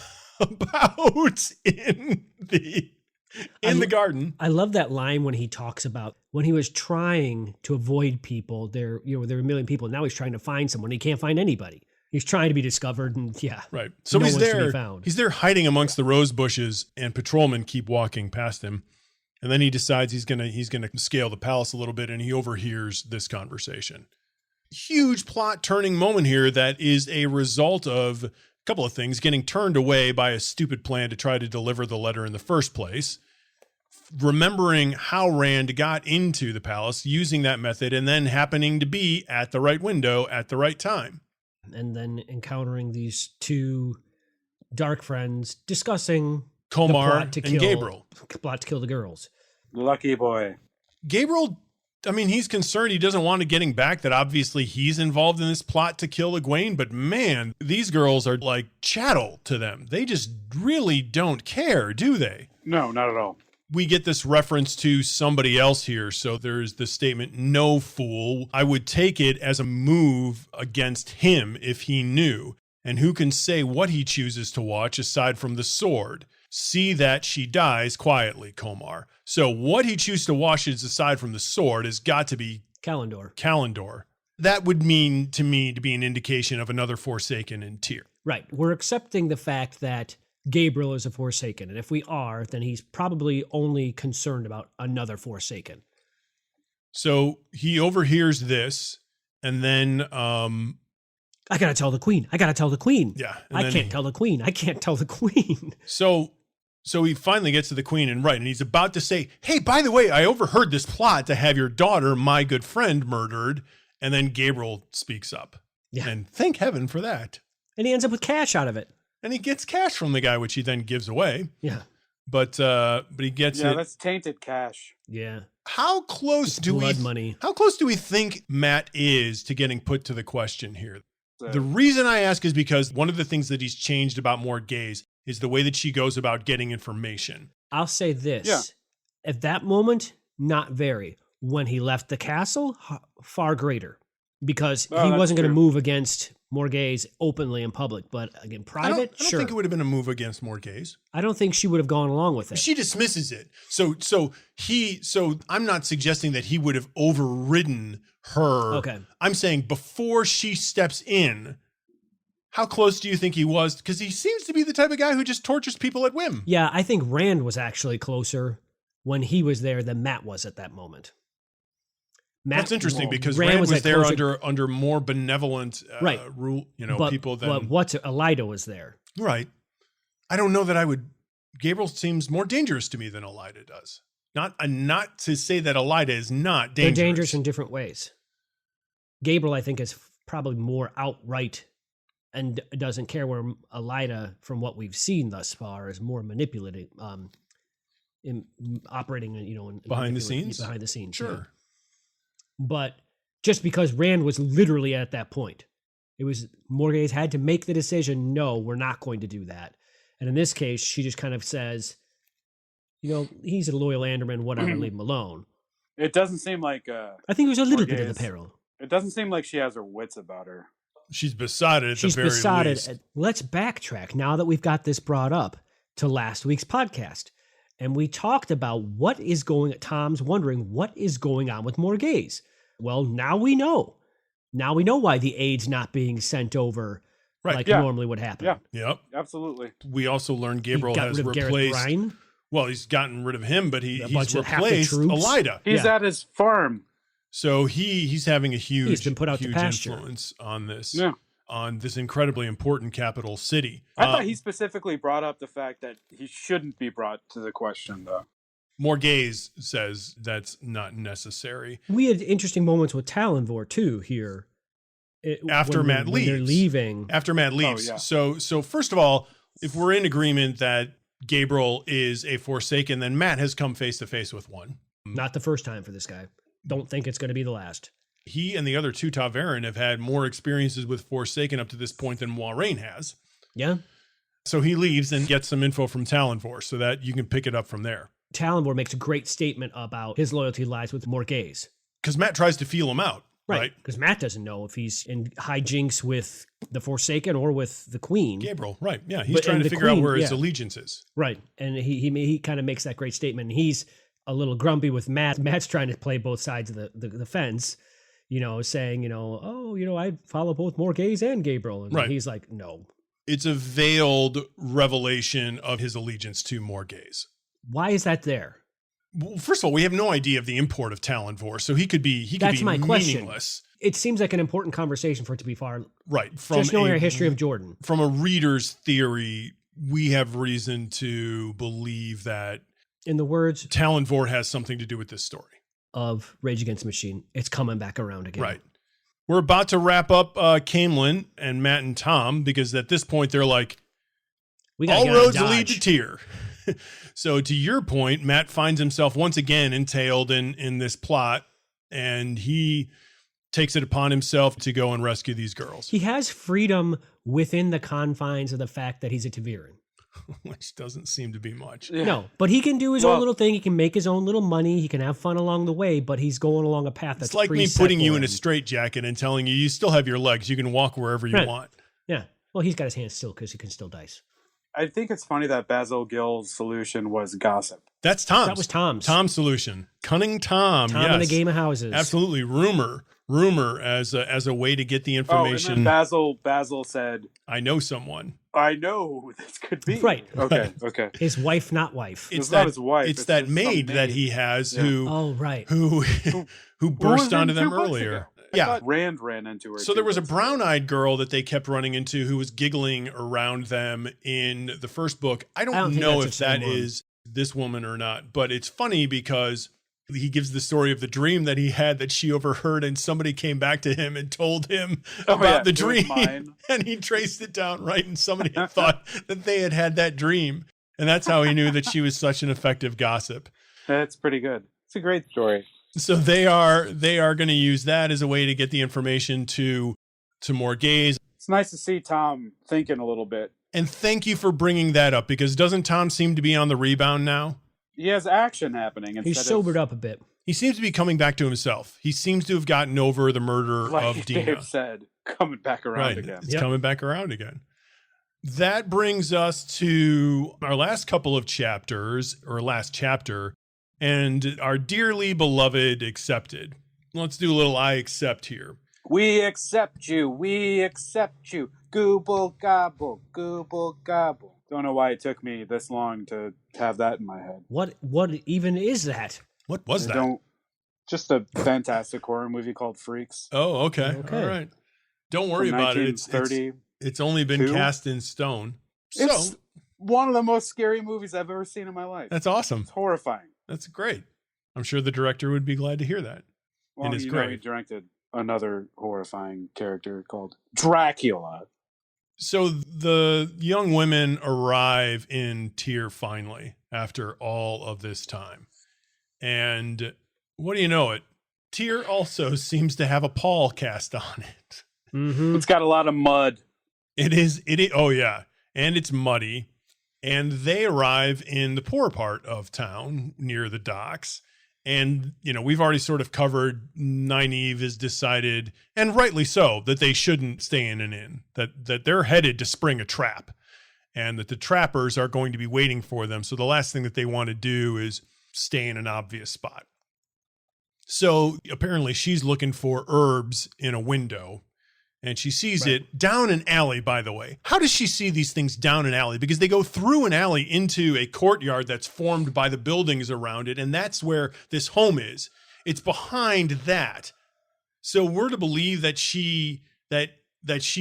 in the garden. I love that line when he talks about when he was trying to avoid people. There were a million people. Now he's trying to find someone. He can't find anybody. He's trying to be discovered, and right. So he's there. He's there hiding amongst the rose bushes, and patrolmen keep walking past him. And then he decides he's gonna scale the palace a little bit, and he overhears this conversation. Huge plot turning moment here that is a result of a couple of things: getting turned away by a stupid plan to try to deliver the letter in the first place, remembering how Rand got into the palace using that method, and then happening to be at the right window at the right time. And then encountering these two dark friends discussing Comar and Gabriel. Plot to kill the girls. Lucky boy. Gabriel, I mean, he's concerned. He doesn't want it getting back that obviously he's involved in this plot to kill Egwene. But man, these girls are like chattel to them. They just really don't care, do they? No, not at all. We get this reference to somebody else here. So there's the statement, "No fool." I would take it as a move against him if he knew. And who can say what he chooses to watch aside from the sword? See that she dies quietly, Comar. So what he chooses to watch is aside from the sword has got to be Callandor. That would mean to me to be an indication of another Forsaken in Tyr. Right. We're accepting the fact that Gabriel is a Forsaken. And if we are, then he's probably only concerned about another Forsaken. So he overhears this, and then I gotta tell the queen. I gotta tell the queen. Yeah. I can't tell the queen. I can't tell the queen. So he finally gets to the queen and he's about to say, hey, by the way, I overheard this plot to have your daughter, my good friend, murdered. And then Gabriel speaks up. Yeah. And thank heaven for that. And he ends up with cash out of it. And he gets cash from the guy, which he then gives away. Yeah. But he gets it. Yeah, that's tainted cash. Yeah. How close do we think Matt is to getting put to the question here? The reason I ask is because one of the things that he's changed about More Gaze is the way that she goes about getting information. I'll say this. Yeah. At that moment, not very. When he left the castle, far greater. Because he wasn't going to move against More Gaze openly in public. But again, private, I don't think it would have been a move against More Gaze. I don't think she would have gone along with it. She dismisses it. So I'm not suggesting that he would have overridden her. Okay. I'm saying before she steps in, how close do you think he was? Because he seems to be the type of guy who just tortures people at whim. Yeah, I think Rand was actually closer when he was there than Matt was at that moment. That's interesting because Rand was there under more benevolent rule, people than. But Elida was there. Right. I don't know that I would. Gabriel seems more dangerous to me than Elida does. Not to say that Elida is not dangerous. They're dangerous in different ways. Gabriel, I think, is probably more outright and doesn't care, where Elida, from what we've seen thus far, is more manipulative, in operating, in behind the scenes. Behind the scenes, sure. Yeah. But just because Rand was literally at that point, it was More Gaze had to make the decision. No, we're not going to do that. And in this case, she just kind of says, he's a loyal Anderman. Whatever, leave him alone. It doesn't seem like. I think it was a little bit of the peril. It doesn't seem like she has her wits about her. She's besotted at the very least. She's besotted. Let's backtrack now that we've got this brought up to last week's podcast. And we talked about Tom's wondering what is going on with More Gaze. Well, now we know. Now we know why the aid's not being sent over normally would happen. Yeah. Yep. Absolutely. We also learned Gabriel has replaced. Well, he's gotten rid of him, but he's replaced Elida. He's at his farm. So he's having a huge pasture. Influence on this, on this incredibly important capital city. I thought he specifically brought up the fact that he shouldn't be brought to the question, though. More Gaze says that's not necessary. We had interesting moments with Talonvor too here. After Matt leaves. They're leaving. After Matt leaves. Oh, yeah. So first of all, if we're in agreement that Gabriel is a Forsaken, then Matt has come face to face with one. Not the first time for this guy. Don't think it's going to be the last. He and the other two Ta'veren have had more experiences with Forsaken up to this point than Moiraine has. Yeah. So he leaves and gets some info from Talonvor so that you can pick it up from there. Talonvor makes a great statement about his loyalty lies with More Gaze. Because Matt tries to feel him out. Right. Because Matt doesn't know if he's in hijinks with the Forsaken or with the Queen. Gabriel, right. Yeah, he's trying to figure out where his allegiance is. Right. And he kind of makes that great statement. He's a little grumpy with Matt. Matt's trying to play both sides of the fence, saying, I follow both More Gaze and Gabriel. And he's like, no. It's a veiled revelation of his allegiance to More Gaze. Why is that there? Well, first of all, we have no idea of the import of Talonvor, so he could be my meaningless. Question. It seems like an important conversation for it to be far. Right. Just knowing our history of Jordan. From a reader's theory, we have reason to believe that, in the words, Talonvor has something to do with this story. Of Rage Against the Machine. It's coming back around again. Right. We're about to wrap up Caemlyn and Matt and Tom, because at this point they're like, all roads lead to Tyr. So to your point, Matt finds himself once again entailed in this plot, and he takes it upon himself to go and rescue these girls. He has freedom within the confines of the fact that he's a Ta'veren. Which doesn't seem to be much. Yeah. No, but he can do his own little thing. He can make his own little money. He can have fun along the way, but he's going along a path that's it's like me putting you in a straitjacket and telling you still have your legs. You can walk wherever you want. Yeah. Well, he's got his hands still because he can still dice. I think it's funny that Basil Gill's solution was gossip. That's Tom's. That was Tom's. Tom's solution. Cunning Tom. Tom in a game of houses. Absolutely. Rumor. rumor as a way to get the information. And then Basil said, "I know someone. I know who this could be." Right. Okay. Right. Okay. His wife, not wife. It's not his wife. It's that maid that he has who. Oh, right. Who burst onto them earlier. Yeah. Rand ran into her. So there was a brown-eyed girl that they kept running into who was giggling around them in the first book. I don't know if that is this woman or not, but it's funny because he gives the story of the dream that he had that she overheard, and somebody came back to him and told him about the dream, and he traced it down right, and somebody had thought that they had that dream, and that's how he knew that she was such an effective gossip. That's pretty good. It's a great story. So they are going to use that as a way to get the information to Morgaze. It's nice to see Tom thinking a little bit. And thank you for bringing that up, because doesn't Tom seem to be on the rebound now? He has action happening. He's sobered up a bit. He seems to be coming back to himself. He seems to have gotten over the murder of Dina. Dave said, coming back around again. It's coming back around again. That brings us to our last couple of chapters, or last chapter, and our dearly beloved accepted. Let's do a little I accept here. We accept you. We accept you. Gooble gobble. Gooble gobble. Don't know why it took me this long to have that in my head. What even is that? What was that? Just a fantastic horror movie called Freaks. Oh, okay. All right. Don't worry about it. It's only been cast in stone. It's one of the most scary movies I've ever seen in my life. That's awesome. It's horrifying. That's great. I'm sure the director would be glad to hear that. Well, he directed another horrifying character called Dracula. So the young women arrive in Tyr finally after all of this time. And what do you know it? Tyr also seems to have a pall cast on it. Mm-hmm. It's got a lot of mud. It is. Oh, yeah. And it's muddy. And they arrive in the poor part of town near the docks. And, we've already sort of covered Nynaeve has decided, and rightly so, that they shouldn't stay in an inn, that they're headed to spring a trap, and that the trappers are going to be waiting for them. So the last thing that they want to do is stay in an obvious spot. So apparently she's looking for herbs in a window, and she sees it down an alley, by the way. How does she see these things down an alley? Because they go through an alley into a courtyard that's formed by the buildings around it, and that's where this home is. It's behind that. So we're to believe that she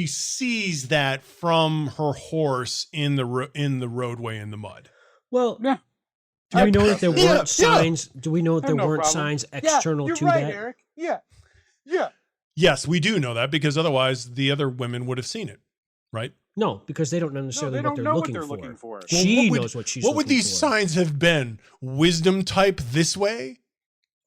sees that from her horse in the roadway in the mud. Well, yeah. Do we know that there weren't signs? Do we know that there weren't signs external to that? Eric. Yeah. Yes, we do know that, because otherwise the other women would have seen it, right? No, because they don't necessarily know what they're looking for. She knows what she's looking for. What would these signs have been? Wisdom type this way?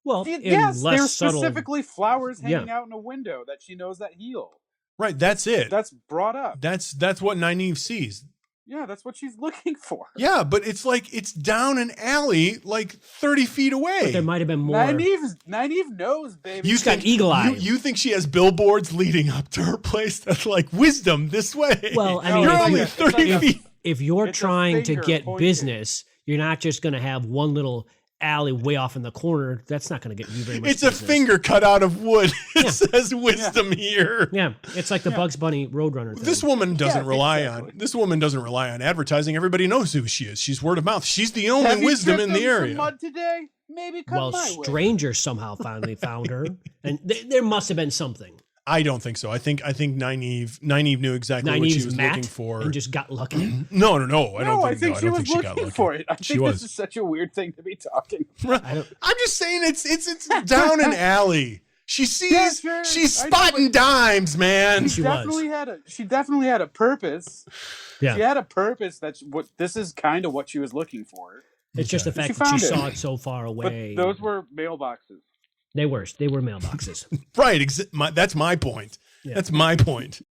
Well, yes, they're specifically flowers hanging out in a window that she knows that heal. Right, that's it. That's brought up. That's what Nynaeve sees. Yeah, that's what she's looking for. Yeah, but it's like it's down an alley like 30 feet away. But there might have been more. Nynaeve knows, baby. She's got eagle eye. You think she has billboards leading up to her place that's like wisdom this way? Well, I mean, you're only 30 feet. If you're trying to get business, you're not just going to have one little alley way off in the corner. That's not going to get you very much It's business. a finger cut out of wood. It says wisdom here. Yeah, it's like the Bugs Bunny Roadrunner thing. This woman doesn't rely on advertising. Everybody knows who she is. She's word of mouth. She's the only wisdom in the area. Mud today? Maybe come my way. Strangers somehow finally found her, and there must have been something. I don't think so. I think Nynaeve knew exactly what she was looking for and just got lucky. No. I think she was looking for it. I think this is such a weird thing to be talking about. I'm just saying it's down an alley. She sees she's spotting dimes, man. She definitely had a purpose. Yeah. She had a purpose. This is kind of what she was looking for. It's just the fact that she saw it so far away. But those were mailboxes. They were mailboxes. Right. That's my point. Yeah. That's my point.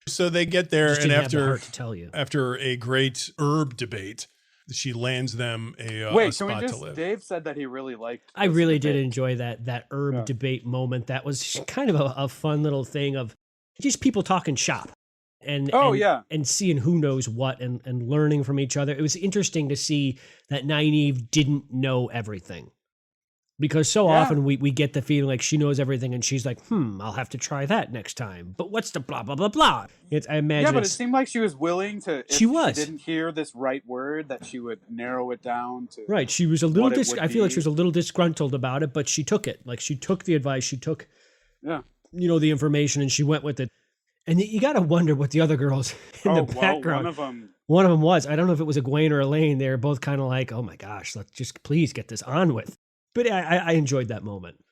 So they get there, and after a great herb debate, she lands them a spot to live. Dave said that he really liked. I really did enjoy that herb debate moment. That was kind of a fun little thing of just people talking shop. And seeing who knows what and learning from each other. It was interesting to see that Nynaeve didn't know everything. Because so often we get the feeling like she knows everything and she's like, I'll have to try that next time. But what's the blah, blah, blah, blah? I imagine. Yeah, but it seemed like she was willing to, if she didn't hear this right word, that she would narrow it down to. Right. She was a little, I feel like she was a little disgruntled about it, but she took it. Like she took the advice, she took, the information and she went with it. And you got to wonder what the other girls in the background. One of them was, I don't know if it was Egwene or Elaine. They were both kind of like, oh my gosh, let's just please get this on with. But I enjoyed that moment.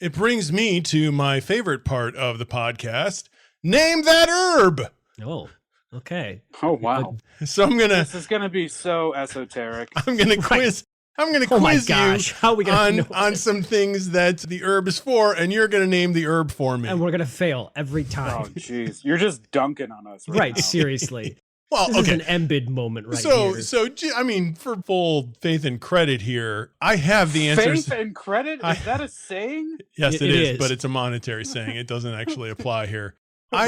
It brings me to my favorite part of the podcast. Name that herb. Oh, okay. Oh, wow. So this is going to be so esoteric. I'm going to quiz. I'm going to quiz you How are we gonna on some things that the herb is for, and you're going to name the herb for me. And we're going to fail every time. Oh, jeez. You're just dunking on us. Right, now. seriously. Well, this is an Embed moment here. So, I mean, for full faith and credit here, I have the answers. Faith and credit? Is that a saying? Yes, it is, but it's a monetary saying. It doesn't actually apply here.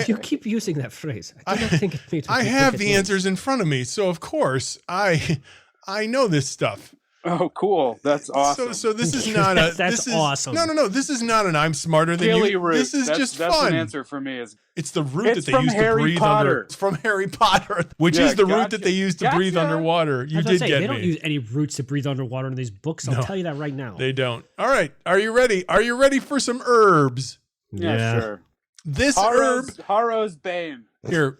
You keep using that phrase. I do not think it means. I have the answers in front of me, so of course I know this stuff. Oh, cool! That's awesome. So this is not a. That's awesome. No. This is not an I'm smarter than you. Root. This is just that's fun. An answer for me is it's the root that they used to Harry breathe Potter. under. It's from Harry Potter, which is the root that they used to breathe underwater. You did get me. They don't use any roots to breathe underwater in these books. I'll tell you that right now. They don't. All right, are you ready? Are you ready for some herbs? Yeah. Sure. This Harrow's Bane. Here.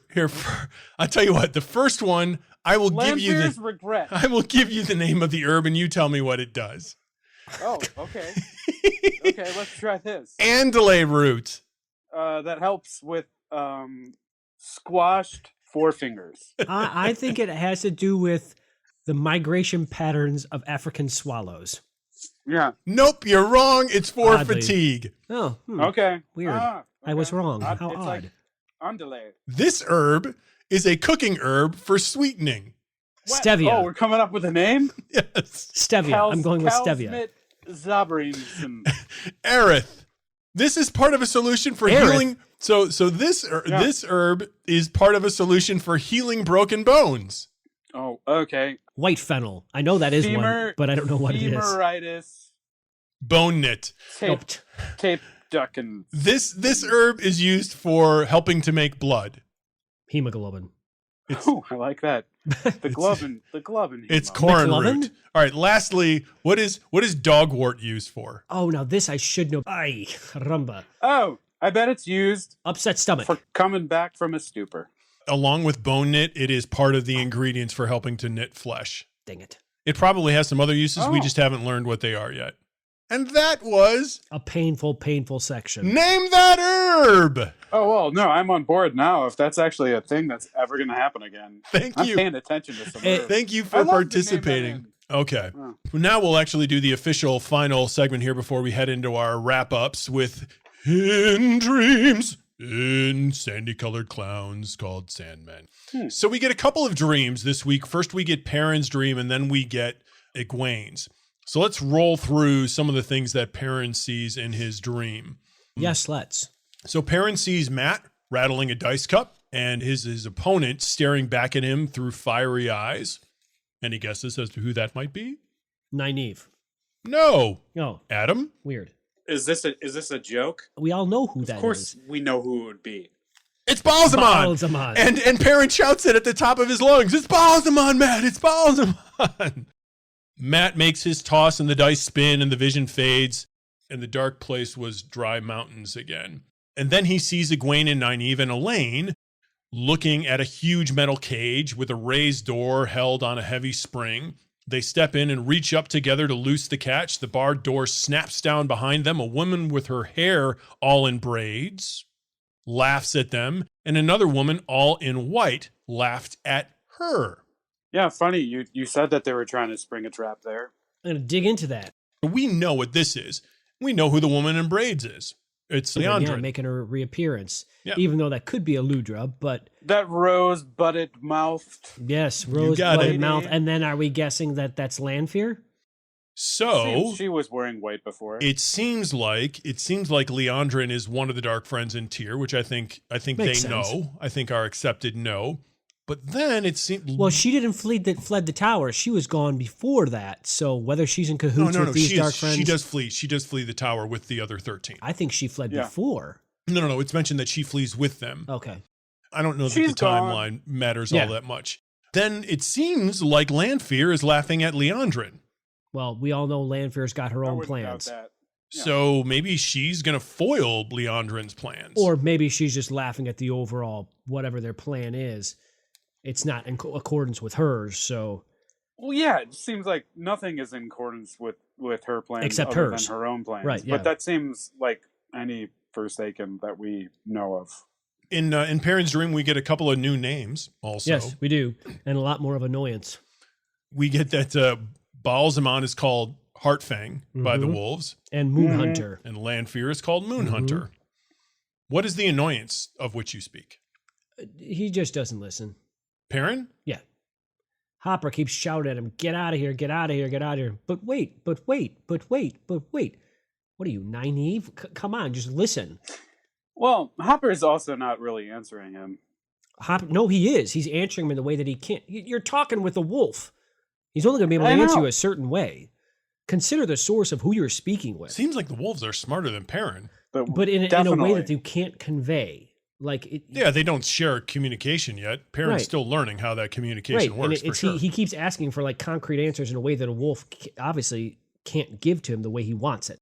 I'll tell you what. The first one. I will give you the name of the herb and you tell me what it does. Oh, okay. Okay, let's try this. Andalay root. That helps with squashed forefingers. I think it has to do with the migration patterns of African swallows. Yeah. Nope, you're wrong. It's for fatigue. Oh, okay. Weird. Okay. I was wrong. How odd. Like andalay. This herb is a cooking herb for sweetening. What? Stevia. Oh, we're coming up with a name? Yes. Stevia. I'm going with stevia. Aerith. This is part of a solution for healing. So this herb is part of a solution for healing broken bones. Oh, okay. White fennel. I know that is one, but I don't know what it is. Femuritis. Bone knit. Tape duck and... This herb is used for helping to make blood. Hemoglobin. I like that. The glove and it's corn root. All right. Lastly, what is dogwort used for? Oh, now this I should know. Ay, caramba. Oh, I bet it's used upset stomach for coming back from a stupor. Along with bone knit, it is part of the ingredients for helping to knit flesh. Dang it! It probably has some other uses. We just haven't learned what they are yet. And that was a painful section. Name that herb. Oh, well, no, I'm on board now. If that's actually a thing that's ever going to happen again. I'm paying attention to some herbs. Thank you for participating. Okay. Oh. Now we'll actually do the official final segment here before we head into our wrap-ups with In Dreams in sandy-colored clowns called Sandmen. So we get a couple of dreams this week. First we get Perrin's dream, and then we get Egwene's. So let's roll through some of the things that Perrin sees in his dream. Yes, let's. So Perrin sees Mat rattling a dice cup and his opponent staring back at him through fiery eyes. Any guesses as to who that might be? Nynaeve. No. No. Adam? Weird. Is this a joke? We all know who that is. Of course we know who it would be. It's Baalzamon. And Perrin shouts it at the top of his lungs. It's Baalzamon, Mat. It's Baalzamon. Mat makes his toss and the dice spin and the vision fades and the dark place was dry mountains again. And then he sees Egwene and Nynaeve and Elaine looking at a huge metal cage with a raised door held on a heavy spring. They step in and reach up together to loose the catch. The barred door snaps down behind them. A woman with her hair all in braids laughs at them, and another woman all in white laughed at her. Yeah, funny. You said that they were trying to spring a trap there. I'm going to dig into that. We know what this is. We know who the woman in braids is. It's Liandrin. Yeah, making her reappearance. Yeah. Even though that could be a Ludra, but... That rose-butted mouthed. Yes, rose-butted mouth. And then are we guessing that that's Lanfear? So... She was wearing white before. It seems like Liandrin is one of the Dark Friends in Tyr, which I think they know. I think our accepted know. But then it seemed... Well, she didn't fled the tower. She was gone before that. So whether she's in cahoots with these dark friends... She does flee. She does flee the tower with the other 13. I think she fled before. No. It's mentioned that she flees with them. Okay. I don't know that the timeline matters all that much. Then it seems like Lanfear is laughing at Leandrin. Well, we all know Lanfear's got her own plans. Yeah. So maybe she's going to foil Leandrin's plans. Or maybe she's just laughing at the overall, whatever their plan is. It's not in accordance with hers, so... Well, yeah, it seems like nothing is in accordance with her plans except other hers. than her own plans. Right, yeah. But that seems like any Forsaken that we know of. In Perrin's dream, we get a couple of new names also. Yes, we do. And a lot more of annoyance. We get that Baalzamon is called Heartfang by the wolves. And Moonhunter. And Lanfear is called Moonhunter. What is the annoyance of which you speak? He just doesn't listen. Perrin? Yeah. Hopper keeps shouting at him, get out of here, get out of here, get out of here. But wait. What are you, naive? Come on, just listen. Well, Hopper is also not really answering him. No, he is. He's answering him in the way that he can't. You're talking with a wolf. He's only going to be able to answer you a certain way. Consider the source of who you're speaking with. Seems like the wolves are smarter than Perrin. But in a way that you can't convey. They don't share communication yet. Perrin's still learning how that communication works. And he keeps asking for concrete answers in a way that a wolf obviously can't give to him the way he wants it.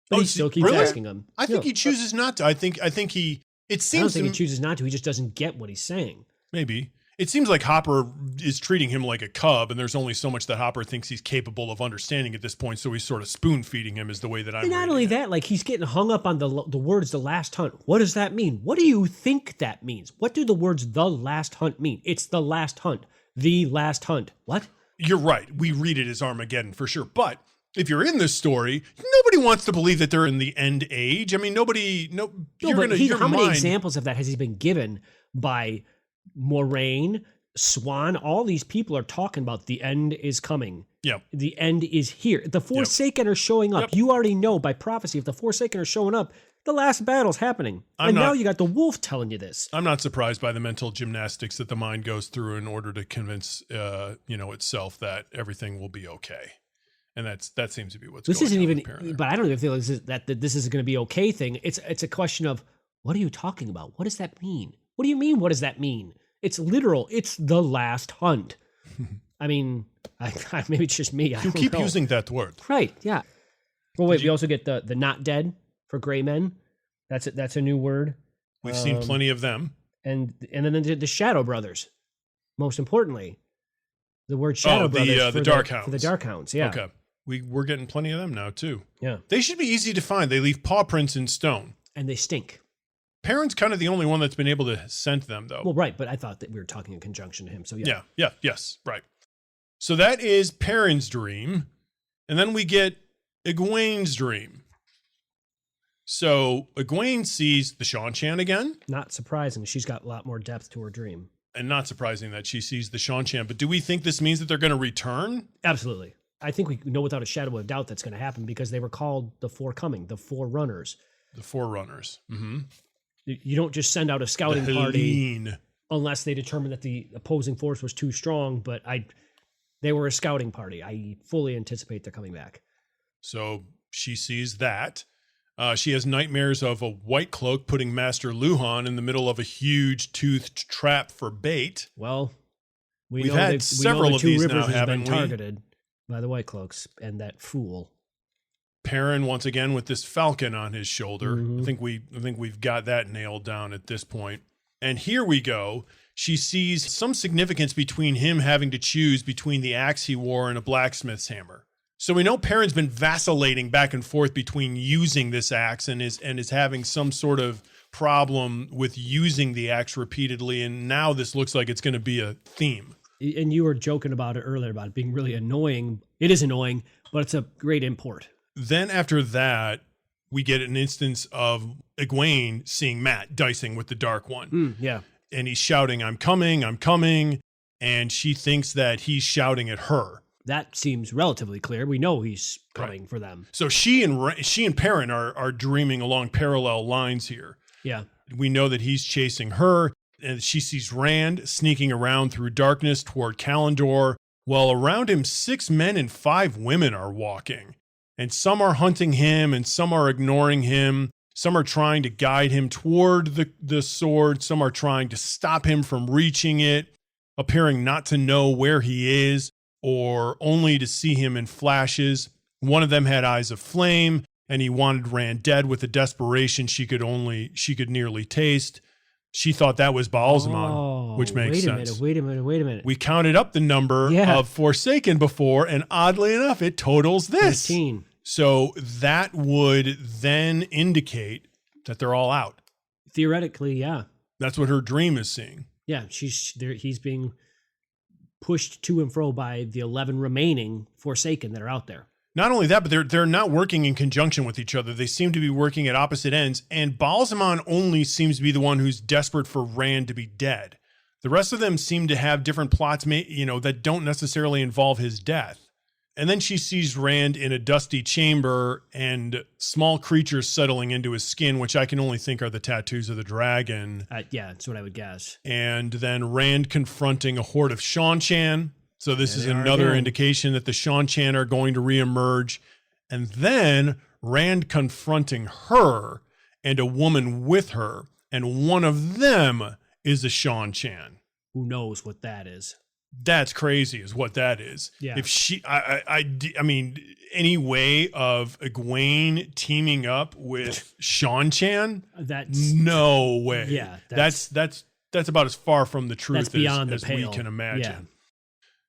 But he still keeps asking him. I think he chooses not to. I think he. It seems. I don't think he chooses not to. He just doesn't get what he's saying. Maybe. It seems like Hopper is treating him like a cub, and there's only so much that Hopper thinks he's capable of understanding at this point, so he's sort of spoon-feeding him is the way that I'm reading it. Not only that, he's getting hung up on the words "the last hunt." What does that mean? What do you think that means? What do the words "the last hunt" mean? It's the last hunt. The last hunt. What? You're right. We read it as Armageddon for sure, but if you're in this story, nobody wants to believe that they're in the end age. I mean, how many examples of that has he been given by Moraine, Swan? All these people are talking about the end is coming. Yeah. The end is here. The Forsaken are showing up. Yep. You already know by prophecy, if the Forsaken are showing up, the last battle's happening. Now you got the wolf telling you this. I'm not surprised by the mental gymnastics that the mind goes through in order to convince itself that everything will be okay. And that seems to be what's going on. This isn't even, but I don't even feel that this is going to be okay thing. It's a question of, what are you talking about? What does that mean? What do you mean? What does that mean? It's literal. It's the last hunt. I mean, maybe it's just me. You keep using that word. Right, yeah. Well, wait, we also get the not dead for gray men. That's a new word. We've seen plenty of them. And then the Shadow Brothers. Most importantly, the word Shadow Brothers the Dark Hounds. For the Dark Hounds, yeah. Okay. We're getting plenty of them now, too. Yeah. They should be easy to find. They leave paw prints in stone. And they stink. Perrin's kind of the only one that's been able to scent them, though. Well, right, but I thought that we were talking in conjunction to him, so yeah. Yes, right. So that is Perrin's dream. And then we get Egwene's dream. So Egwene sees the Seanchan again. Not surprising. She's got a lot more depth to her dream. And not surprising that she sees the Seanchan. But do we think this means that they're going to return? Absolutely. I think we know without a shadow of doubt that's going to happen because they were called the Forecoming, the Forerunners. The Forerunners. Mm-hmm. You don't just send out a scouting party unless they determine that the opposing force was too strong. But they were a scouting party. I fully anticipate they're coming back. So she sees that. She has nightmares of a white cloak putting Master Luhan in the middle of a huge toothed trap for bait. Well, we've had several of these now, haven't we? Targeted by the white cloaks and that fool. Perrin once again with this falcon on his shoulder. Mm-hmm. I think we've got that nailed down at this point. And here we go. She sees some significance between him having to choose between the axe he wore and a blacksmith's hammer. So we know Perrin's been vacillating back and forth between using this axe and is having some sort of problem with using the axe repeatedly. And now this looks like it's going to be a theme. And you were joking about it earlier about it being really annoying. It is annoying, but it's a great import. Then after that, we get an instance of Egwene seeing Matt dicing with the Dark One. Yeah. And he's shouting, I'm coming, I'm coming. And she thinks that he's shouting at her. That seems relatively clear. We know he's coming for them. So she and Perrin are dreaming along parallel lines here. Yeah. We know that he's chasing her. and she sees Rand sneaking around through darkness toward Kalendor, while around him 6 men and 5 women are walking. And some are hunting him, and some are ignoring him. Some are trying to guide him toward the sword. Some are trying to stop him from reaching it, appearing not to know where he is, or only to see him in flashes. One of them had eyes of flame, and he wanted Rand dead with a desperation she could nearly taste. She thought that was Baalzamon, which makes sense. Wait a minute. We counted up the number of Forsaken before, and oddly enough, it totals this. 13. So that would then indicate that they're all out. Theoretically, yeah. That's what her dream is seeing. Yeah, he's being pushed to and fro by the 11 remaining Forsaken that are out there. Not only that, but they're not working in conjunction with each other. They seem to be working at opposite ends, and Baalzamon only seems to be the one who's desperate for Rand to be dead. The rest of them seem to have different plots, that don't necessarily involve his death. And then she sees Rand in a dusty chamber and small creatures settling into his skin, which I can only think are the tattoos of the dragon. Yeah, that's what I would guess. And then Rand confronting a horde of Shan-Chan. So this is another indication that the Shan-Chan are going to reemerge. And then Rand confronting her and a woman with her. And one of them is a Shan-Chan. Who knows what that is? That's crazy is what that is. Yeah. If I mean, any way of Egwene teaming up with Shan-Chan? No way. Yeah. That's about as far from the truth as we can imagine. Yeah.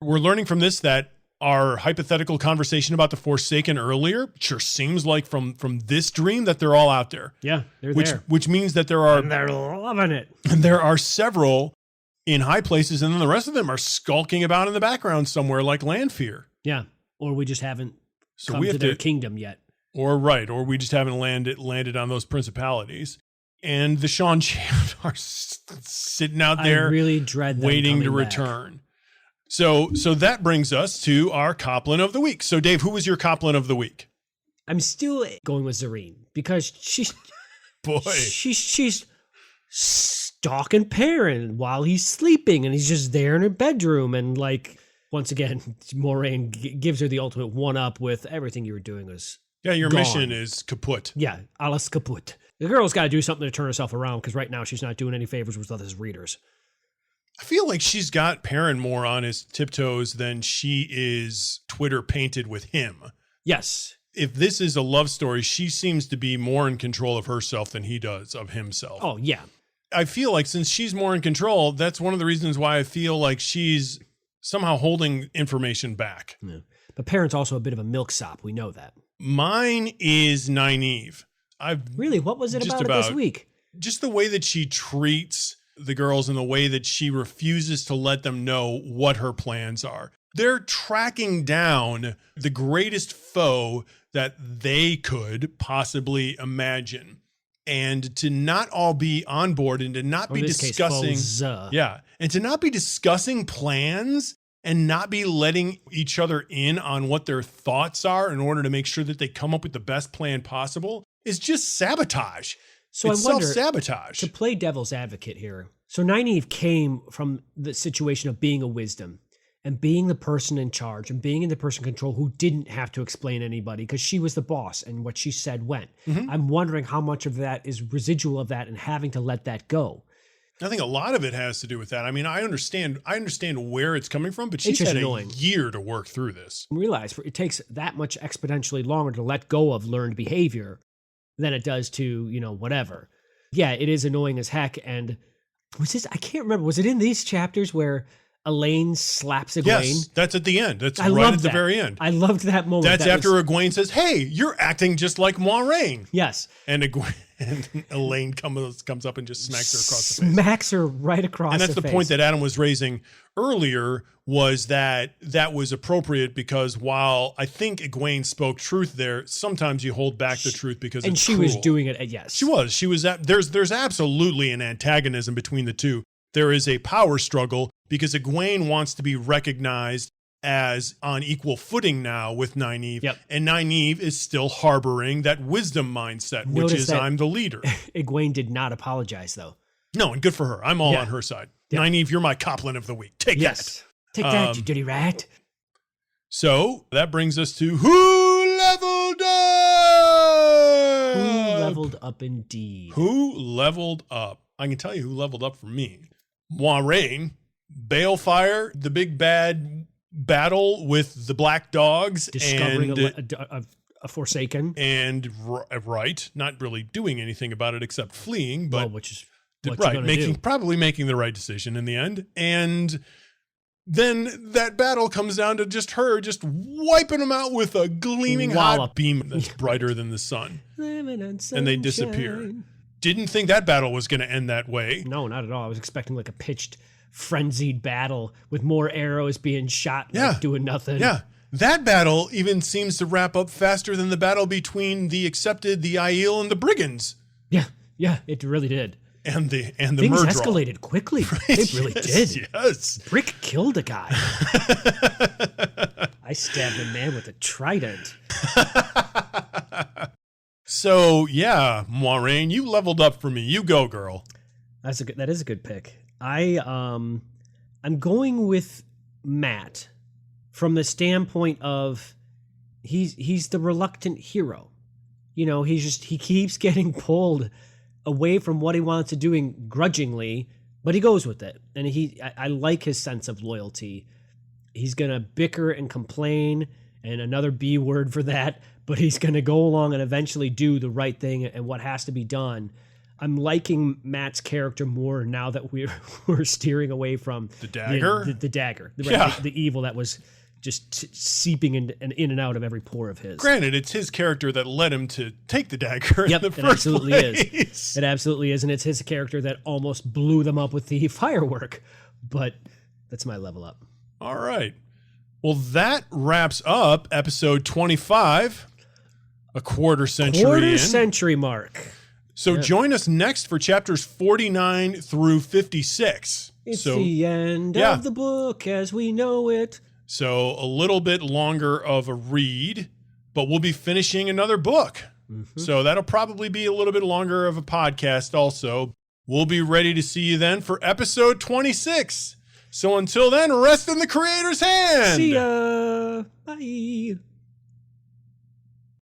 We're learning from this that our hypothetical conversation about the Forsaken earlier sure seems like from this dream that they're all out there. Yeah, they're there. Which means that there are... And they're loving it. And there are several in high places, and then the rest of them are skulking about in the background somewhere like Lanfear. Yeah, or we just haven't come to their kingdom yet. Or we just haven't landed on those principalities. And the Shan-Chan are sitting out there I really dread them waiting to back. return. So that brings us to our Coplin of the week. So Dave, who was your Coplin of the week? I'm still going with Zareen because she's stalking Perrin while he's sleeping, and he's just there in her bedroom, and once again, Moraine gives her the ultimate one-up with everything you were doing was your gone. mission is kaput. Yeah, alles kaput. The girl's got to do something to turn herself around because right now she's not doing any favors with others readers. I feel like she's got Perrin more on his tiptoes than she is Twitter painted with him. Yes. If this is a love story, she seems to be more in control of herself than he does of himself. Oh, yeah. I feel like since she's more in control, that's one of the reasons why I feel like she's somehow holding information back. Yeah. But Perrin's also a bit of a milksop. We know that. Mine is Nynaeve. Really? What was it about it this week? Just the way that she treats the girls and the way that she refuses to let them know what her plans are. They're tracking down the greatest foe that they could possibly imagine. And to not all be on board and to not be discussing, and to not be discussing plans and not be letting each other in on what their thoughts are in order to make sure that they come up with the best plan possible is just sabotage. So it's I wonder, self-sabotage. To play devil's advocate here. So Nynaeve came from the situation of being a wisdom and being the person in charge and being in the person in control who didn't have to explain anybody because she was the boss and what she said went. Mm-hmm. I'm wondering how much of that is residual of that and having to let that go. I think a lot of it has to do with that. I mean, I understand where it's coming from, but she's had a year to work through this. Realize it takes that much exponentially longer to let go of learned behavior than it does to, whatever. Yeah, it is annoying as heck. And was this, I can't remember, was it in these chapters where Elaine slaps Egwene? Yes, that's at the end. That's right at the very end. I loved that moment. That's after Egwene says, "Hey, you're acting just like Moiraine." Yes. And Elaine comes up and just smacks her across the face. Smacks her right across the face. And that's the point that Adam was raising earlier, was that was appropriate because while I think Egwene spoke truth there, sometimes you hold back the truth because it's cruel. Was doing it, yes. She was. There's absolutely an antagonism between the two. There is a power struggle because Egwene wants to be recognized as on equal footing now with Nynaeve. Yep. And Nynaeve is still harboring that wisdom mindset, which is I'm the leader. Egwene did not apologize, though. No, and good for her. I'm all on her side. Yeah. Nynaeve, you're my Copland of the week. Take that. Take that, you dirty rat. So that brings us to Who Leveled Up? Who leveled up indeed? Who leveled up? I can tell you who leveled up for me. Moiraine, Balefire, the big bad battle with the black dogs. Discovering a Forsaken. And, right, not really doing anything about it except fleeing, but which is what probably making the right decision in the end. And then that battle comes down to just her just wiping them out with a gleaming hot beam that's brighter than the sun. And they disappear. Didn't think that battle was going to end that way. No, not at all. I was expecting like a pitched, frenzied battle with more arrows being shot, doing nothing. Yeah. That battle even seems to wrap up faster than the battle between the Accepted, the Aiel, and the Brigands. Yeah, it really did. And the Things Murdrol. Escalated quickly. Right? It really did. Yes. Brick killed a guy. I stabbed a man with a trident. So yeah, Moiraine, you leveled up for me. You go, girl. That is a good pick. I'm going with Matt from the standpoint of he's the reluctant hero. You know, he keeps getting pulled away from what he wants to do grudgingly, but he goes with it. And I like his sense of loyalty. He's going to bicker and complain, and another B word for that, but he's going to go along and eventually do the right thing and what has to be done. I'm liking Matt's character more now that we're steering away from the dagger, the dagger, the evil that was just seeping in and out of every pore of his. Granted, it's his character that led him to take the dagger in the first it absolutely place. Is. It absolutely is, and it's his character that almost blew them up with the firework. But that's my level up. All right. Well, that wraps up episode 25, a quarter century mark. So join us next for chapters 49 through 56. It's the end of the book as we know it. So a little bit longer of a read, but we'll be finishing another book. Mm-hmm. So that'll probably be a little bit longer of a podcast also. We'll be ready to see you then for episode 26. So until then, rest in the Creator's hand. See ya. Bye.